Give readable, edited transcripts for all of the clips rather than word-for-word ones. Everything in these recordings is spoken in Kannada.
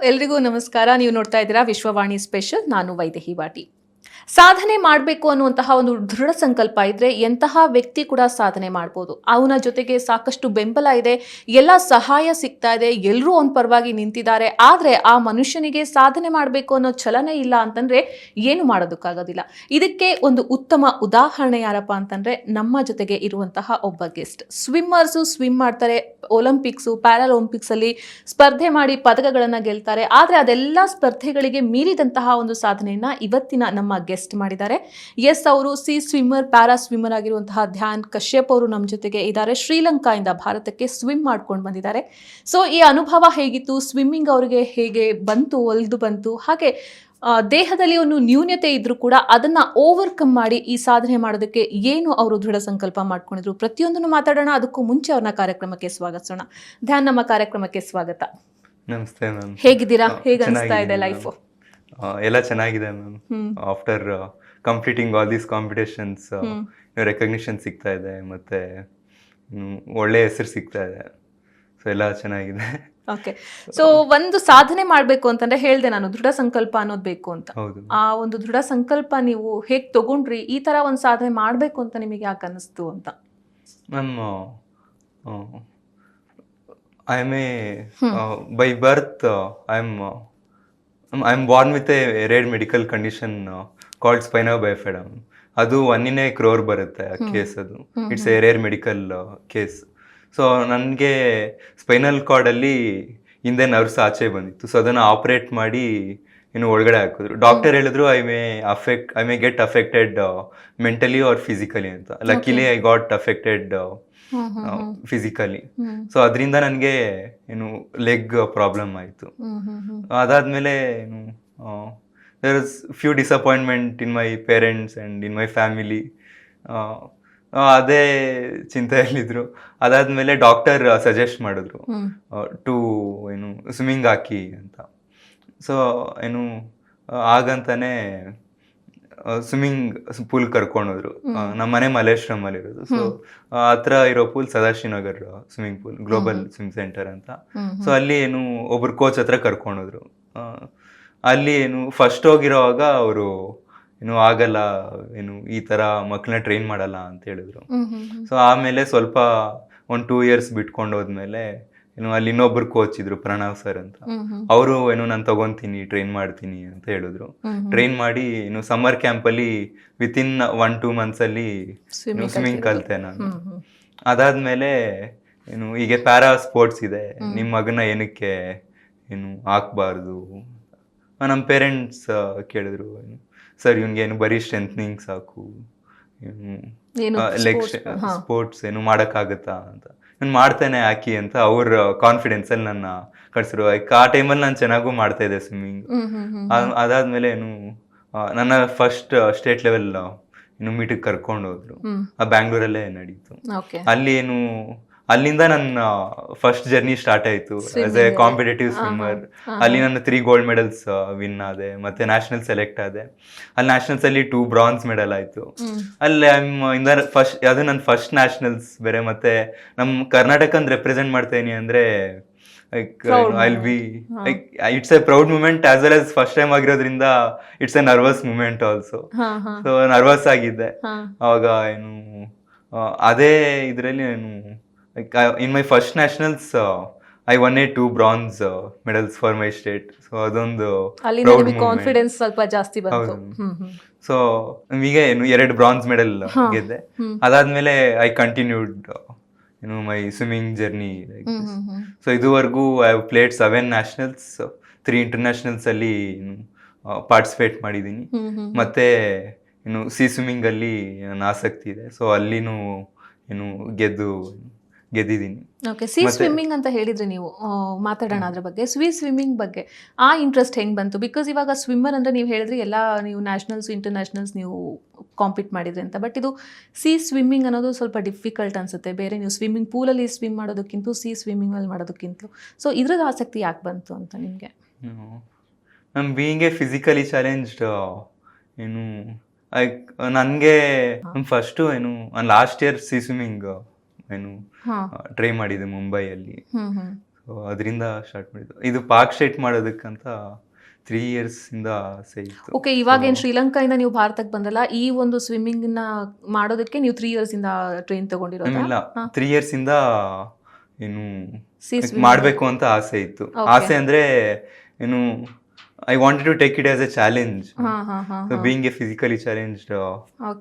ಎಲ್ರಿಗೂ ನಮಸ್ಕಾರ. ನೀವು ನೋಡ್ತಾ ಇದ್ದೀರಾ ವಿಶ್ವವಾಣಿ ಸ್ಪೆಷಲ್. ನಾನು ವೈದೇಹಿ ವಾಟಿ. ಸಾಧನೆ ಮಾಡಬೇಕು ಅನ್ನುವಂತಹ ಒಂದು ದೃಢ ಸಂಕಲ್ಪ ಇದ್ರೆ ಎಂತಹ ವ್ಯಕ್ತಿ ಕೂಡ ಸಾಧನೆ ಮಾಡ್ಬೋದು. ಅವನ ಜೊತೆಗೆ ಸಾಕಷ್ಟು ಬೆಂಬಲ ಇದೆ, ಎಲ್ಲ ಸಹಾಯ ಸಿಗ್ತಾ ಇದೆ, ಎಲ್ಲರೂ ಅವನ ಪರವಾಗಿ ನಿಂತಿದ್ದಾರೆ. ಆದ್ರೆ ಆ ಮನುಷ್ಯನಿಗೆ ಸಾಧನೆ ಮಾಡಬೇಕು ಅನ್ನೋ ಛಲನೆ ಇಲ್ಲ ಅಂತಂದ್ರೆ ಏನು ಮಾಡೋದಕ್ಕಾಗೋದಿಲ್ಲ. ಇದಕ್ಕೆ ಒಂದು ಉತ್ತಮ ಉದಾಹರಣೆ ಯಾರಪ್ಪ ಅಂತಂದ್ರೆ ನಮ್ಮ ಜೊತೆಗೆ ಇರುವಂತಹ ಒಬ್ಬ ಗೆಸ್ಟ್. ಸ್ವಿಮ್ ಮಾಡ್ತಾರೆ, ಒಲಿಂಪಿಕ್ಸು ಪ್ಯಾರಾಲಿಂಪಿಕ್ಸ್ ಅಲ್ಲಿ ಸ್ಪರ್ಧೆ ಮಾಡಿ ಪದಕಗಳನ್ನ ಗೆಲ್ತಾರೆ. ಆದ್ರೆ ಅದೆಲ್ಲ ಸ್ಪರ್ಧೆಗಳಿಗೆ ಮೀರಿದಂತಹ ಒಂದು ಸಾಧನೆಯನ್ನ ಇವತ್ತಿನ ನಮ್ಮ ಗೆಸ್ಟ್ ಮಾಡಿದ್ದಾರೆ. ಎಸ್, ಅವರು ಪ್ಯಾರಾ ಸ್ವಿಮ್ಮರ್ ಆಗಿರುವಂತಹ ಧ್ಯಾನ್ ಕಶ್ಯಪ್ ಅವರು ನಮ್ಮ ಜೊತೆಗೆ ಇದ್ದಾರೆ. ಶ್ರೀಲಂಕಾದಿಂದ ಭಾರತಕ್ಕೆ ಸ್ವಿಮ್ ಮಾಡ್ಕೊಂಡು ಬಂದಿದ್ದಾರೆ. ಸೊ ಈ ಅನುಭವ ಹೇಗಿತ್ತು, ಸ್ವಿಮ್ಮಿಂಗ್ ಅವರಿಗೆ ಹೇಗೆ ಒಲಿದು ಬಂತು, ಹಾಗೆ ದೇಹದಲ್ಲಿ ಒಂದು ನ್ಯೂನ್ಯತೆ ಇದ್ರೂ ಕೂಡ ಅದನ್ನ ಓವರ್ಕಮ್ ಮಾಡಿ ಈ ಸಾಧನೆ ಮಾಡೋದಕ್ಕೆ ಏನು ಅವರು ದೃಢ ಸಂಕಲ್ಪ ಮಾಡ್ಕೊಂಡಿದ್ರು, ಪ್ರತಿಯೊಂದನ್ನು ಮಾತಾಡೋಣ. ಅದಕ್ಕೂ ಮುಂಚೆ ಅವ್ರನ್ನ ಕಾರ್ಯಕ್ರಮಕ್ಕೆ ಸ್ವಾಗತಿಸೋಣ. ಧ್ಯಾನ್, ನಮ್ಮ ಕಾರ್ಯಕ್ರಮಕ್ಕೆ ಸ್ವಾಗತ. ನಮಸ್ತೆ ಮ್ಯಾಮ್. ಹೇಗಿದ್ದೀರಾ? ಹೇಗೆ ಅನಿಸ್ತಾ ಇದೆ ಲೈಫ್? ಎಲ್ಲ ಚೆನ್ನಾಗಿದೆ ma'am. After completing all these competitions recognition ಸಿಗ್ತಾ ಇದೆ, ಮತ್ತೆ ಒಳ್ಳೆ ಹೆಸರು ಸಿಗ್ತಾ ಇದೆ. ಸೊ ಎಲ್ಲ ಚೆನ್ನಾಗಿದೆ. ಓಕೆ. ಸೊ ಒಂದು ಸಾಧನೆ ಮಾಡಬೇಕು ಅಂತಂದ್ರೆ ಹೇಳ್ದೆ ನಾನು, ದೃಢ ಸಂಕಲ್ಪ ಅನ್ನೋದು ಬೇಕು ಅಂತ. ಆ ಒಂದು ದೃಢ ಸಂಕಲ್ಪ ನೀವು ಹೇಗೆ ತಗೊಂಡ್ರಿ? ಈ ತರ ಒಂದು ಸಾಧನೆ ಮಾಡಬೇಕು ಅಂತ ನಿಮಗೆ ಯಾಕೆ ಅನ್ನಿಸ್ತು ಅಂತ? Ma'am, I am by birth I am born with a rare medical condition called spinal bifida. ಅದು 1 crore ಬರುತ್ತೆ ಆ ಕೇಸ್. ಅದು it's a rare medical case. So ನನಗೆ ಸ್ಪೈನಲ್ ಕಾರ್ಡಲ್ಲಿ ಹಿಂದೆ ನರ್ವ್ಸ್ ಆಚೆ ಬಂದಿತ್ತು. ಸೊ ಅದನ್ನು ಆಪ್ರೇಟ್ ಮಾಡಿ ಇನ್ನು ಒಳಗಡೆ ಹಾಕಿದ್ರು. ಡಾಕ್ಟರ್ ಹೇಳಿದ್ರು I may get affected mentally or physically ಅಂತ. Luckily I got affected physically. So ಅದರಿಂದ ನನಗೆ ಏನು ಲೆಗ್ ಪ್ರಾಬ್ಲಮ್ ಆಯಿತು. ಅದಾದ್ಮೇಲೆ ಏನು there is few disappointment in my parents and in my family. ಅದೇ ಚಿಂತೆಯಲ್ಲಿದ್ರು. ಅದಾದ್ಮೇಲೆ ಡಾಕ್ಟರ್ ಸಜೆಸ್ಟ್ ಮಾಡಿದ್ರು ಟು ಏನು ಸ್ವಿಮ್ಮಿಂಗ್ ಹಾಕಿ ಅಂತ. ಸೊ ಏನು ಹಾಗಂತಾನೆ ಸ್ವಿಮ್ಮಿಂಗ್ ಪೂಲ್ ಕರ್ಕೊಂಡೋದ್ರು. ನಮ್ಮ ಮನೆ ಮಲ್ಲೇಶ್ವರಮಲ್ಲಿ ಇರೋದು. ಸೊ ಹತ್ರ ಇರೋ pool Sadashivanagar swimming pool, global swim centre ಅಂತ. ಸೊ ಅಲ್ಲಿ ಏನು ಒಬ್ರು ಕೋಚ್ ಹತ್ರ ಕರ್ಕೊಂಡೋದ್ರು. ಅಲ್ಲಿ ಏನು ಫಸ್ಟ್ ಹೋಗಿರೋವಾಗ ಅವರು ಏನು ಆಗಲ್ಲ, ಏನು ಈ ತರ ಮಕ್ಕಳನ್ನ ಟ್ರೈನ್ ಮಾಡಲ್ಲ ಅಂತ ಹೇಳಿದ್ರು. ಸೊ ಆಮೇಲೆ ಸ್ವಲ್ಪ 2 years ಬಿಟ್ಕೊಂಡು ಹೋದ್ಮೇಲೆ ಏನು ಅಲ್ಲಿ ಇನ್ನೊಬ್ರು ಕೋಚ್ ಇದ್ರು, ಪ್ರಣವ್ ಸರ್ ಅಂತ. ಅವರು ಏನು ನಾನು ತಗೊಂತೀನಿ, ಟ್ರೈನ್ ಮಾಡ್ತೀನಿ ಅಂತ ಹೇಳಿದ್ರು. ಟ್ರೈನ್ ಮಾಡಿ ಇನ್ನು ಸಮ್ಮರ್ ಕ್ಯಾಂಪ್ ಅಲ್ಲಿ ವಿತಿನ್ 1-2 months ಅಲ್ಲಿ ಸ್ವಿಮ್ಮಿಂಗ್ ಕಲಿತೆ ನಾನು. ಅದಾದ್ಮೇಲೆ ಏನು ಹೀಗೆ ಪ್ಯಾರಾ ಸ್ಪೋರ್ಟ್ಸ್ ಇದೆ, ನಿಮ್ಮ ಮಗನ ಏನಕ್ಕೆ ಏನು ಹಾಕ್ಬಾರ್ದು. ನಮ್ಮ ಪೇರೆಂಟ್ಸ್ ಕೇಳಿದ್ರು, ಸರ್ ಇವ್ನಿಗೆ ಏನು ಬರೀ ಸ್ಟ್ರೆಂಥನಿಂಗ್ ಸಾಕು, ಏನು ಲೈಕ್ ಸ್ಪೋರ್ಟ್ಸ್ ಏನು ಮಾಡೋಕ್ಕಾಗತ್ತಾ ಅಂತ. ನಾನು ಮಾಡ್ತೇನೆ ಹಾಕಿ ಅಂತ ಅವ್ರ ಕಾನ್ಫಿಡೆನ್ಸ್ ಅಲ್ಲಿ ನನ್ನ ಕಳ್ಸಿರು. ಆ ಟೈಮಲ್ಲಿ ನಾನು ಚೆನ್ನಾಗೂ ಮಾಡ್ತಾ ಇದ್ದೆ ಸ್ವಿಮ್ಮಿಂಗ್. ಅದಾದ್ಮೇಲೆ ಏನು ನನ್ನ ಫಸ್ಟ್ ಸ್ಟೇಟ್ ಲೆವೆಲ್ ಏನು ಮೀಟಿಗೆ ಕರ್ಕೊಂಡು ಹೋದ್ರು. ಬ್ಯಾಂಗ್ಳೂರಲ್ಲೇ ನಡೀತು. ಅಲ್ಲಿ ಏನು ಅಲ್ಲಿಂದ ನನ್ನ ಫಸ್ಟ್ ಜರ್ನಿ ಸ್ಟಾರ್ಟ್ ಆಯ್ತು ಆಸ್ ಎ ಕಾಂಪಿಟೇಟಿವ್ ಸ್ವಿಮ್ಮರ್. ಅಲ್ಲಿ ನನ್ನ 3 gold medals ವಿನ್ ಆದೆ, ಮತ್ತೆ ನ್ಯಾಷನಲ್ ಸೆಲೆಕ್ಟ್ ಆದೆ. ಅಲ್ಲಿ ನ್ಯಾಷನಲ್ಸ್ ಅಲ್ಲಿ 2 bronze medal ಆಯ್ತು. ಅಲ್ಲಿ ಅದು ನನ್ನ ಫಸ್ಟ್ ನ್ಯಾಷನಲ್ಸ್ ಬೇರೆ. ಮತ್ತೆ ನಮ್ ಕರ್ನಾಟಕನ್ ರೆಪ್ರೆಸೆಂಟ್ ಮಾಡ್ತೇನೆ ಅಂದ್ರೆ it's a proud moment as well as first time ಆಗಿರೋದ್ರಿಂದ it's a nervous moment also. So nervous ಆಗಿದ್ದೆ ಅವಾಗ. ಏನು ಅದೇ ಇದ್ರಲ್ಲಿ ಏನು in my first nationals I won 2 bronze medals for my state. So ಅದೊಂದು ಕಾನ್ಫಿಡೆನ್ಸ್ ಸ್ವಲ್ಪ ಜಾಸ್ತಿ ಬಂತು. ಸೊ ನಮಗೆ 2 bronze medal ಗೆದ್ದೆ. ಅದಾದ್ಮೇಲೆ I continued my swimming journey. So ಇದುವರೆಗೂ I have played 7 nationals, 3 internationals ಅಲ್ಲಿ ಪಾರ್ಟಿಸಿಪೇಟ್ ಮಾಡಿದ್ದೀನಿ. ಮತ್ತೆ ಇನ್ನು ಸ್ವಿಮ್ಮಿಂಗ್ ಅಲ್ಲಿ ನನ್ನ ಆಸಕ್ತಿ ಇದೆ. ಸೊ ಅಲ್ಲಿನೂ ಏನು ಗೆದ್ದಿದ್ದೀನಿ. ಓಕೆ, ಸ್ವಿಮ್ಮಿಂಗ್ ಅಂತ ಹೇಳಿದ್ರಿ ನೀವು, ಮಾತಾಡೋಣ ಅದ್ರ ಬಗ್ಗೆ. ಸ್ವಿಮ್ಮಿಂಗ್ ಬಗ್ಗೆ ಆ ಇಂಟ್ರೆಸ್ಟ್ ಹೆಂಗ್ ಬಂತು? ಬಿಕಾಸ್ ಇವಾಗ ಸ್ವಿಮ್ಮರ್ ಅಂದ್ರೆ ನೀವು ಹೇಳಿದ್ರಿ ಎಲ್ಲ ನೀವು ನ್ಯಾಷನಲ್ಸ್ ಇಂಟರ್ನ್ಯಾಷನಲ್ಸ್ ನೀವು ಕಾಂಪೀಟ್ ಮಾಡಿದ್ರಿ ಅಂತ. ಬಟ್ ಇದು ಸ್ವಿಮ್ಮಿಂಗ್ ಅನ್ನೋದು ಸ್ವಲ್ಪ ಡಿಫಿಕಲ್ಟ್ ಅನ್ಸುತ್ತೆ. ಬೇರೆ ನೀವು ಸ್ವಿಮ್ಮಿಂಗ್ ಪೂಲಲ್ಲಿ ಸ್ವಿಮ್ ಮಾಡೋದಕ್ಕಿಂತ ಸ್ವಿಮ್ಮಿಂಗ್ ಅಲ್ಲಿ ಮಾಡೋದಕ್ಕಿಂತ. ಸೊ ಇದ್ರದ್ದು ಆಸಕ್ತಿ ಯಾಕೆ ಬಂತು ಅಂತ ನಿಮಗೆ? ನಾನು ಬೀಯಿಂಗ್ ಎ ಫಿಸಿಕಲಿ ಚಾಲೆಂಜ್ಡ್ ಏನು ನನಗೆ ಫಸ್ಟು ಏನು ಲಾಸ್ಟ್ ಇಯರ್ ಸ್ವಿಮ್ಮಿಂಗ್ ಏನು ಟ್ರೈ ಮಾಡಿದೆ ಮುಂಬೈಯಲ್ಲಿ. ಸೊ ಅದರಿಂದ ಸ್ಟಾರ್ಟ್ ಮಾಡಿದ್ದು. ಇದು ಪಾಕ್ ಸ್ಟೇಟ್ ಮಾಡೋದಕ್ಕಂತ 3 years ಇಂದ ಆಸೆ ಇತ್ತು. ಓಕೆ, ಇವಾಗ ಏನು ಶ್ರೀಲಂಕಾದಿಂದ ನೀವು ಭಾರತಕ್ಕೆ ಬಂದಲ್ಲ, ಈ ಒಂದು ಸ್ವಿಮ್ಮಿಂಗ್ ನ ಮಾಡೋದಕ್ಕೆ ನೀವು 3 years ಇಂದ ಟ್ರೈನ್ ತಗೊಂಡಿರೋದು? ಇಲ್ಲ, 3 years ಇಂದ ಏನು Sea ಮಾಡಬೇಕು ಅಂತ ಆಸೆ ಇತ್ತು. ಆಸೆ ಅಂದ್ರೆ ಏನು, I wanted to take it as a challenge. So being a physically challenged,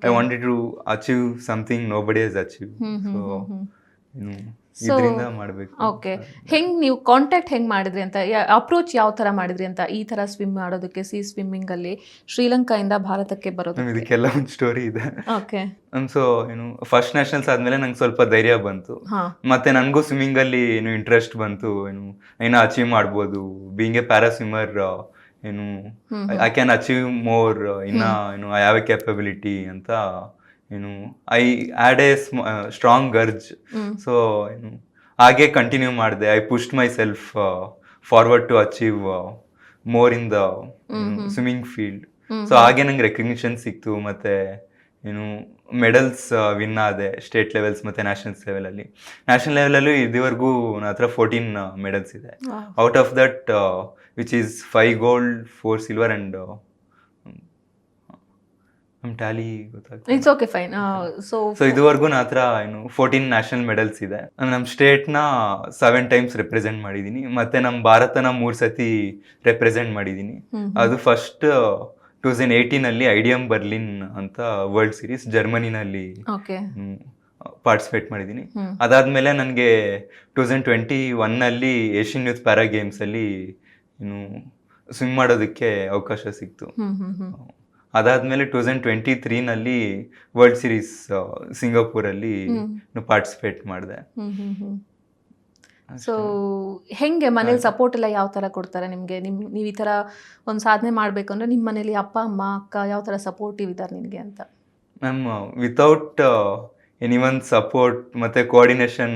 I wanted to achieve something nobody has achieved. So ಇದರಿಂದ ಮಾಡಬೇಕು. ಓಕೆ, ಹೆಂಗ್ ನೀವು ಕಾಂಟ್ಯಾಕ್ಟ್ ಹೆಂಗ್ ಮಾಡಿದ್ರಿ ಅಂತ, ಅಪ್ರೋಚ್ ಯಾವ ತರ ಮಾಡಿದ್ರಿ ಅಂತ ಈ ತರ ಸ್ವಿಮ್ ಮಾಡೋದಕ್ಕೆ, ಸಿ ಸ್ವಿಮ್ಮಿಂಗ್ ಅಲ್ಲಿ ಶ್ರೀಲಂಕಾಯಿಂದ ಭಾರತಕ್ಕೆ ಬರೋದು? ಇದಕ್ಕೆಲ್ಲ ಒಂದು ಸ್ಟೋರಿ ಇದೆ. ಓಕೆ. ಸೊ ಏನು ಫಸ್ಟ್ ನ್ಯಾಷನಲ್ಸ್ ಆದ್ಮೇಲೆ ನಂಗೆ ಸ್ವಲ್ಪ ಧೈರ್ಯ ಬಂತು, ಮತ್ತೆ ನನಗೂ ಸ್ವಿಮ್ಮಿಂಗ್ ಅಲ್ಲಿ ಏನು ಇಂಟ್ರೆಸ್ಟ್ ಬಂತು. ಏನೋ ಅಚೀವ್ ಮಾಡ್ಬೋದು, ಬೀಯಿಂಗ್ ಎ ಪ್ಯಾರಾ ಸ್ವಿಮ್ಮರ್, ಏನು I can achieve more, I have a capability ಅಂತ I had a strong urge. So ಹಾಗೆ ಕಂಟಿನ್ಯೂ ಮಾಡಿದೆ. I pushed myself forward to achieve more in the swimming field. So ಹಾಗೆ ನಂಗೆ ರೆಕಗ್ನಿಷನ್ ಸಿಕ್ತು, ಮತ್ತೆ ಮೆಡಲ್ಸ್ ವಿನ್ ಆದೆ, ಸ್ಟೇಟ್ ಲೆವೆಲ್ಸ್ ಮತ್ತೆ ನ್ಯಾಷನಲ್ಸ್ ಲೆವೆಲಲ್ಲಿ. ನ್ಯಾಷನಲ್ ಲೆವೆಲಲ್ಲೂ ಇದುವರೆಗೂ ನನ್ನ ಹತ್ರ 14 ಮೆಡಲ್ಸ್ ಇದೆ. Out of that which is 5 gold, 4 silver and Tally ಗೊತ್ತಾಗ್ತದೆ. It's okay, fine. ಸೊ ಇದುವರೆಗೂ ನನ್ನ ಹತ್ರ 14 ನ್ಯಾಷನಲ್ ಮೆಡಲ್ಸ್ ಇದೆ. ನಮ್ಮ ಸ್ಟೇಟ್ನ 7 times ರೆಪ್ರೆಸೆಂಟ್ ಮಾಡಿದ್ದೀನಿ, ಮತ್ತೆ ನಮ್ಮ ಭಾರತನ 3 ಸತಿ ರೆಪ್ರೆಸೆಂಟ್ ಮಾಡಿದ್ದೀನಿ. ಅದು ಫಸ್ಟ್ 2018 ಅಲ್ಲಿ IDM ಬರ್ಲಿನ್ ಅಂತ ವರ್ಲ್ಡ್ ಸೀರೀಸ್ ಜರ್ಮನಿನಲ್ಲಿ ಪಾರ್ಟಿಸಿಪೇಟ್ ಮಾಡಿದ್ದೀನಿ. ಅದಾದ್ಮೇಲೆ ನನಗೆ 2021 ಅಲ್ಲಿ ಏಷ್ಯನ್ ಯೂತ್ ಪ್ಯಾರಾ ಗೇಮ್ಸ್ ಅಲ್ಲಿ ಸ್ವಿಮ್ ಮಾಡೋದಕ್ಕೆ ಅವಕಾಶ ಸಿಕ್ತು. ಅದಾದ್ಮೇಲೆ 2023 ನಲ್ಲಿ ವರ್ಲ್ಡ್ ಸೀರೀಸ್ ಸಿಂಗಾಪುರಲ್ಲಿ ಪಾರ್ಟಿಸಿಪೇಟ್ ಮಾಡಿದೆ. ಸೊ ಹೆಂಗೆ ಮನೇಲಿ ಸಪೋರ್ಟ್ ಎಲ್ಲ ಯಾವ ತರ ಕೊಡ್ತಾರೆ ನಿಮ್ಗೆ? ನೀವು ಈ ತರ ಒಂದು ಸಾಧನೆ ಮಾಡ್ಬೇಕು ಅಂದ್ರೆ ನಿಮ್ಮ ಮನೇಲಿ ಅಪ್ಪ ಅಮ್ಮ ಅಕ್ಕ ಯಾವ ತರ ಸಪೋರ್ಟಿವ್ ಇದ್ದಾರೆ ನಿಮ್ಗೆ ಅಂತ? ಮ್ಯಾಮ್, ವಿತೌಟ್ ಎನಿವನ್ ಸಪೋರ್ಟ್ ಮತ್ತೆ ಕೋಆರ್ಡಿನೇಷನ್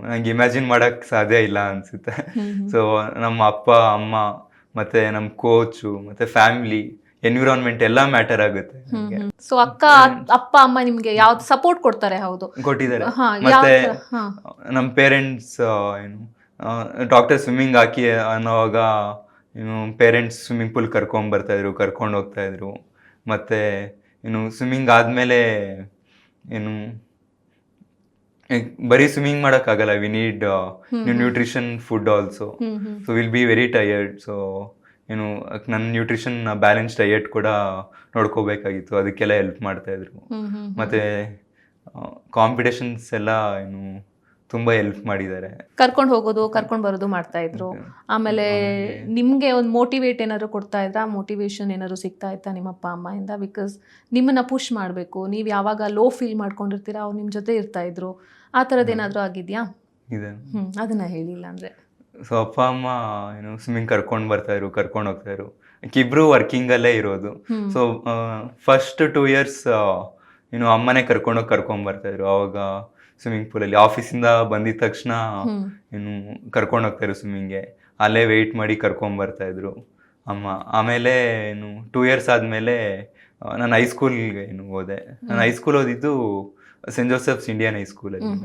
ನಂಗೆ ಇಮ್ಯಾಜಿನ್ ಮಾಡಕ್ ಸಾಧ್ಯ ಇಲ್ಲ ಅನ್ಸುತ್ತೆ. ಸೊ ನಮ್ಮ ಅಪ್ಪ ಅಮ್ಮ ಮತ್ತೆ ನಮ್ಮ ಕೋಚು ಮತ್ತೆ ಫ್ಯಾಮಿಲಿ ಎನ್ವಿರಾನ್ಮೆಂಟ್ ಎಲ್ಲ ಮ್ಯಾಟರ್ ಆಗುತ್ತೆ. ಸೊ ಅಪ್ಪ ಅಮ್ಮ ನಿಮ್ಗೆ ಯಾವ್ದು ಸಪೋರ್ಟ್ ಕೊಡ್ತಾರೆ? ಹೌದು, ಕೊಟ್ಟಿದ್ದಾರೆ. ಮತ್ತೆ ನಮ್ಮ ಪೇರೆಂಟ್ಸ್ ಡಾಕ್ಟರ್ ಸ್ವಿಮ್ಮಿಂಗ್ ಹಾಕಿ ಅನ್ನೋವಾಗ ಪೇರೆಂಟ್ಸ್ ಸ್ವಿಮ್ಮಿಂಗ್ ಪೂಲ್ ಕರ್ಕೊಂಡು ಹೋಗ್ತಾ ಇದ್ರು. ಮತ್ತೆ ಸ್ವಿಮ್ಮಿಂಗ್ ಆದ್ಮೇಲೆ ಬರೀ ಸ್ವಿಮ್ಮಿಂಗ್ ಮಾಡೋಕ್ಕಾಗಲ್ಲ, we need nutrition food also. So will be very tired. So ನನ್ನ ನ್ಯೂಟ್ರಿಷನ್ ಬ್ಯಾಲೆನ್ಸ್ ಡಯಟ್ ಕೂಡ ನೋಡ್ಕೋಬೇಕಾಗಿತ್ತು, ಅದಕ್ಕೆಲ್ಲ ಹೆಲ್ಪ್ ಮಾಡ್ತಾ ಇದ್ರು. ಮತ್ತೆ ಕಾಂಪಿಟೇಷನ್ಸ್ ಎಲ್ಲ ತುಂಬಾ ಹೆಲ್ಪ್ ಮಾಡಿದ್ದಾರೆ. ಕರ್ಕೊಂಡು ಹೋಗೋದು ಕರ್ಕೊಂಡು ಬರೋದು ಮಾಡ್ತಾ ಇದ್ರು. ಆಮೇಲೆ ನಿಮ್ಗೆ ಒಂದು ಮೋಟಿವೇಟ್ ಏನಾದ್ರು ಕೊಡ್ತಾ ಇದ್ರಾ? ಮೋಟಿವೇಶನ್ ಏನಾದ್ರು ಸಿಗ್ತಾ ಇತ್ತಾ ನಿಮ್ಮ ಅಪ್ಪ ಅಮ್ಮ ಇಂದ? ಬಿಕಾಸ್ ನಿಮ್ಮನ್ನ ಪುಷ್ ಮಾಡಬೇಕು, ನೀವು ಯಾವಾಗ ಲೋ ಫೀಲ್ ಮಾಡ್ಕೊಂಡಿರ್ತೀರಾ ಅವ್ರು ನಿಮ್ಮ ಜೊತೆ ಇರ್ತಾ ಇದ್ರು. ಆ ಥರದ್ದು ಏನಾದರೂ ಆಗಿದೆಯಾ? ಅದನ್ನ ಹೇಳಿಲ್ಲ ಅಂದ್ರೆ. ಸೊ ಅಪ್ಪ ಅಮ್ಮ ಸ್ವಿಮ್ಮಿಂಗ್ ಕರ್ಕೊಂಡು ಹೋಗ್ತಾ ಇದ್ರು. ಇಬ್ರು ವರ್ಕಿಂಗ್ ಅಲ್ಲೇ ಇರೋದು. ಸೊ ಫಸ್ಟ್ 2 years ಅಮ್ಮನೇ ಕರ್ಕೊಂಡ್ ಬರ್ತಾ ಇದ್ರು. ಅವಾಗ ಸ್ವಿಮ್ಮಿಂಗ್ ಪೂಲಲ್ಲಿ ಆಫೀಸಿಂದ ಬಂದಿದ ತಕ್ಷಣ ಕರ್ಕೊಂಡು ಹೋಗ್ತಾ ಇದ್ರು ಸ್ವಿಮ್ಮಿಂಗ್ಗೆ. ಅಲ್ಲೇ ವೆಯ್ಟ್ ಮಾಡಿ ಕರ್ಕೊಂಡ್ ಬರ್ತಾ ಇದ್ರು ಅಮ್ಮ. ಆಮೇಲೆ 2 years ಆದ್ಮೇಲೆ ನಾನು ಹೈಸ್ಕೂಲ್ಗೆ ಹೋದೆ. ನಾನು ಹೈಸ್ಕೂಲ್ ಓದಿದ್ದು ಸೆಂಟ್ ಜೋಸೆಫ್ಸ್ ಇಂಡಿಯನ್ ಹೈಸ್ಕೂಲಲ್ಲಿ.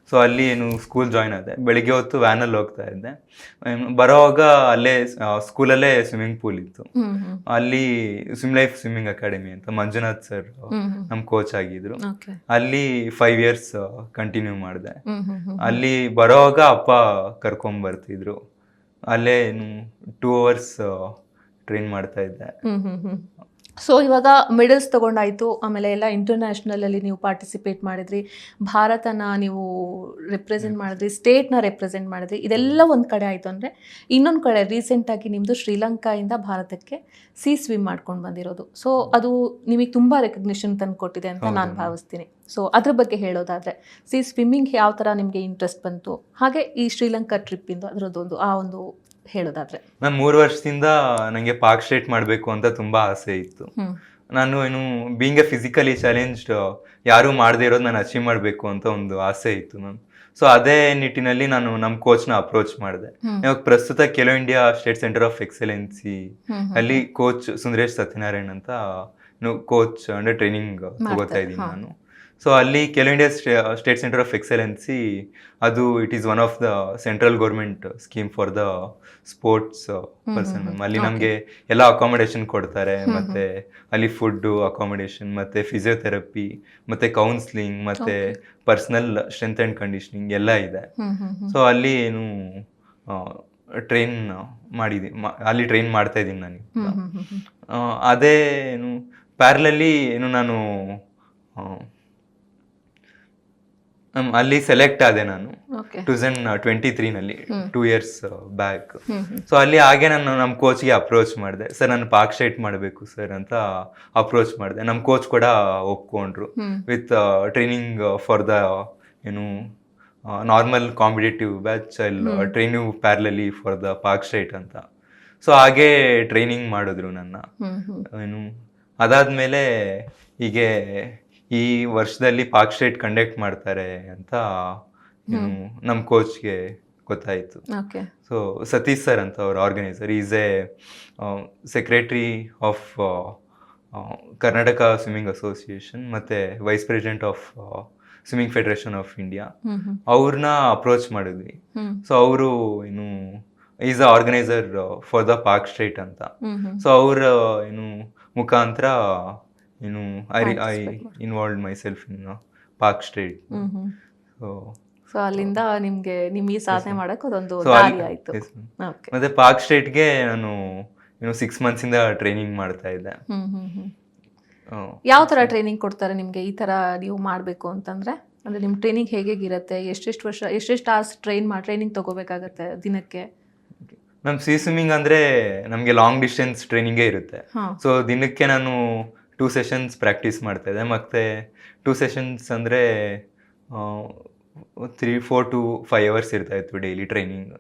ಸೊ ಅಲ್ಲಿ ಸ್ಕೂಲ್ ಜಾಯ್ನ್ ಆದೆ. ಬೆಳಿಗ್ಗೆ ಹೊತ್ತು ವ್ಯಾನಲ್ಲಿ ಹೋಗ್ತಾ ಇದ್ದೆ. ಬರೋವಾಗ ಅಲ್ಲೇ ಸ್ಕೂಲಲ್ಲೇ ಸ್ವಿಮ್ಮಿಂಗ್ ಪೂಲ್ ಇತ್ತು. ಅಲ್ಲಿ ಸ್ವಿಮ್ ಲೈಫ್ ಸ್ವಿಮ್ಮಿಂಗ್ ಅಕಾಡೆಮಿ ಅಂತ ಮಂಜುನಾಥ್ ಸರ್ ನಮ್ ಕೋಚ್ ಆಗಿದ್ರು. ಅಲ್ಲಿ 5 years ಕಂಟಿನ್ಯೂ ಮಾಡಿದೆ. ಅಲ್ಲಿ ಬರೋವಾಗ ಅಪ್ಪ ಕರ್ಕೊಂಡ್ ಬರ್ತಿದ್ರು. ಅಲ್ಲೇ 2 hours ಟ್ರೈನ್ ಮಾಡ್ತಾ ಇದ್ದೆ. ಸೊ ಇವಾಗ ಮೆಡಲ್ಸ್ ತಗೊಂಡಾಯ್ತು, ಆಮೇಲೆ ಎಲ್ಲ ಇಂಟರ್ನ್ಯಾಷನಲಲ್ಲಿ ನೀವು ಪಾರ್ಟಿಸಿಪೇಟ್ ಮಾಡಿದ್ರಿ, ಭಾರತನ ನೀವು ರೆಪ್ರೆಸೆಂಟ್ ಮಾಡಿದ್ರಿ, ಸ್ಟೇಟ್ನ ರೆಪ್ರೆಸೆಂಟ್ ಮಾಡಿದ್ರಿ. ಇದೆಲ್ಲ ಒಂದು ಕಡೆ ಆಯಿತು ಅಂದರೆ, ಇನ್ನೊಂದು ಕಡೆ ರೀಸೆಂಟಾಗಿ ನಿಮ್ಮದು ಶ್ರೀಲಂಕಾಯಿಂದ ಭಾರತಕ್ಕೆ ಸ್ವಿಮ್ ಮಾಡ್ಕೊಂಡು ಬಂದಿರೋದು. ಸೊ ಅದು ನಿಮಗೆ ತುಂಬ ರೆಕಗ್ನಿಷನ್ ತಂದು ಕೊಟ್ಟಿದೆ ಅಂತ ನಾನು ಭಾವಿಸ್ತೀನಿ. ಸೊ ಅದ್ರ ಬಗ್ಗೆ ಹೇಳೋದಾದರೆ, ಸ್ವಿಮ್ಮಿಂಗ್ ಯಾವ ಥರ ನಿಮಗೆ ಇಂಟ್ರೆಸ್ಟ್ ಬಂತು, ಹಾಗೆ ಈ ಶ್ರೀಲಂಕಾ ಟ್ರಿಪ್ಪಿಂದು ಅದರದ್ದೊಂದು ಆ ಒಂದು ಹೇಳೋದಾದ್ರೆ. ನಾನು 3 ವರ್ಷದಿಂದ ನನಗೆ ಪಾಕ್ ಸ್ಟೇಟ್ ಮಾಡಬೇಕು ಅಂತ ತುಂಬಾ ಆಸೆ ಇತ್ತು. ನಾನು ಬೀಯಿಂಗ್ ಎ ಫಿಸಿಕಲಿ ಚಾಲೆಂಜ್ಡ್, ಯಾರು ಮಾಡದೇ ಇರೋದು ನಾನು ಅಚೀವ್ ಮಾಡಬೇಕು ಅಂತ ಒಂದು ಆಸೆ ಇತ್ತು ನಾನು. ಸೊ ಅದೇ ನಿಟ್ಟಿನಲ್ಲಿ ನಾನು ನಮ್ಮ ಕೋಚ್ನ ಅಪ್ರೋಚ್ ಮಾಡಿದೆ. ಇವಾಗ ಪ್ರಸ್ತುತ Khelo India state centre of excellency ಅಲ್ಲಿ ಕೋಚ್ ಸುಂದರೇಶ್ ಸತ್ಯನಾರಾಯಣ್ ಅಂತ ಕೋಚ್ ಅಂದ್ರೆ ಟ್ರೈನಿಂಗ್ ತಗೋತಾ ಇದ್ದೀನಿ ನಾನು. ಸೊ ಅಲ್ಲಿ Khelo India state centre of excellency ಅದು it is one of the central government scheme for the sports person. ಅಲ್ಲಿ ನಮಗೆ ಎಲ್ಲ ಅಕಾಮಿಡೇಷನ್ ಕೊಡ್ತಾರೆ, ಮತ್ತೆ ಅಲ್ಲಿ ಫುಡ್ಡು, ಅಕಾಮಿಡೇಷನ್, ಮತ್ತೆ ಫಿಸಿಯೋಥೆರಪಿ, ಮತ್ತೆ ಕೌನ್ಸ್ಲಿಂಗ್, ಮತ್ತೆ ಪರ್ಸನಲ್ ಸ್ಟ್ರೆಂತ್ ಅಂಡ್ ಕಂಡೀಷನಿಂಗ್ ಎಲ್ಲ ಇದೆ. ಸೊ ಅಲ್ಲಿ ಏನು ಟ್ರೈನ್ ಮಾಡಿದ್ದೀನಿ, ಅಲ್ಲಿ ಟ್ರೈನ್ ಮಾಡ್ತಾ ಇದ್ದೀನಿ ನಾನು. ಅದೇ ಏನು ಪ್ಯಾರಲಲ್ಲಿ ಏನು ನಾನು ಅಲ್ಲಿ ಸೆಲೆಕ್ಟ್ ಆದೆ ನಾನು 2023ನಲ್ಲಿ 2 years ಬ್ಯಾಕ್. ಸೊ ಅಲ್ಲಿ ಹಾಗೆ ನಾನು ನಮ್ಮ ಕೋಚ್ಗೆ ಅಪ್ರೋಚ್ ಮಾಡಿದೆ, ಸರ್ ನಾನು ಪಾರ್ಕ್ ಸ್ಟ್ರೈಟ್ ಮಾಡಬೇಕು ಸರ್ ಅಂತ ಅಪ್ರೋಚ್ ಮಾಡಿದೆ. ನಮ್ಮ ಕೋಚ್ ಕೂಡ ಒಪ್ಕೊಂಡ್ರು ವಿತ್ ಟ್ರೈನಿಂಗ್ ಫಾರ್ ದ ಏನು ನಾರ್ಮಲ್ ಕಾಂಪಿಟೇಟಿವ್ ಬ್ಯಾಚ್ ಅಲ್ಲಿ train you parallely for the Palk Strait ಅಂತ. ಸೊ ಹಾಗೆ ಟ್ರೈನಿಂಗ್ ಮಾಡಿದ್ರು ನನ್ನ. ಏನು ಅದಾದ್ಮೇಲೆ ಹೀಗೆ ಈ ವರ್ಷದಲ್ಲಿ ಪಾರ್ಕ್ ಸ್ಟ್ರೈಟ್ ಕಂಡಕ್ಟ್ ಮಾಡ್ತಾರೆ ಅಂತ ನಮ್ಮ ಕೋಚ್ಗೆ ಗೊತ್ತಾಯಿತು. ಸೊ ಸತೀಶ್ ಸರ್ ಅಂತ ಅವ್ರ organiser, is a secretary of Karnataka swimming association ಮತ್ತೆ vice president of swimming federation of India. ಅವ್ರನ್ನ ಅಪ್ರೋಚ್ ಮಾಡಿದ್ವಿ. ಸೊ ಅವರು ಏನು is a organiser for the Palk Strait ಅಂತ. ಸೊ ಅವ್ರ ಏನು ಮುಖಾಂತರ ಏನು I involve myself in Palk Strait. So ಅಲ್ಲಿಂದ ನಿಮ್ಗೆ ನಿಮ್ ಈ ಸಾಧನೆ ಮಾಡಕ್ ಅದೊಂದು ದಾರಿ ಆಯ್ತು. ಮತ್ತೆ ಪಾರ್ಕ್ ಸ್ಟ್ರೈಟ್ಗೆ ನಾನು ಏನು 6 months ಇಂದ ಟ್ರೈನಿಂಗ್ ಮಾಡ್ತಾ ಇದ್ದೆ. ಯಾವ ತರ ಟ್ರೈನಿಂಗ್ ಕೊಡ್ತಾರೆ ನಿಮ್ಗೆ ಈ ತರ ನೀವು ಮಾಡ್ಬೇಕು ಅಂತಂದ್ರೆ? ಅಂದ್ರೆ ನಿಮ್ ಟ್ರೈನಿಂಗ್ ಹೇಗಿರುತ್ತೆ, ಎಷ್ಟೆಷ್ಟು ವರ್ಷ ಎಷ್ಟೆಷ್ಟು ಅವರ್ಸ್ ಟ್ರೈನಿಂಗ್ ತಗೋಬೇಕಾಗತ್ತೆ ದಿನಕ್ಕೆ? ನಮ್ ಸ್ವಿಮ್ಮಿಂಗ್ ಅಂದ್ರೆ ನಮ್ಗೆ ಲಾಂಗ್ ಡಿಸ್ಟೆನ್ಸ್ ಟ್ರೈನಿಂಗೇ ಇರುತ್ತೆ. ಸೊ ದಿನಕ್ಕೆ ನಾನು 2 sessions ಪ್ರಾಕ್ಟೀಸ್ ಮಾಡ್ತಾ ಇದ್ದೆ. ಮತ್ತೆ 2 sessions ಅಂದ್ರೆ 4 to 5 hours ಇರ್ತಾ ಇತ್ತು ಡೈಲಿ ಟ್ರೈನಿಂಗ್.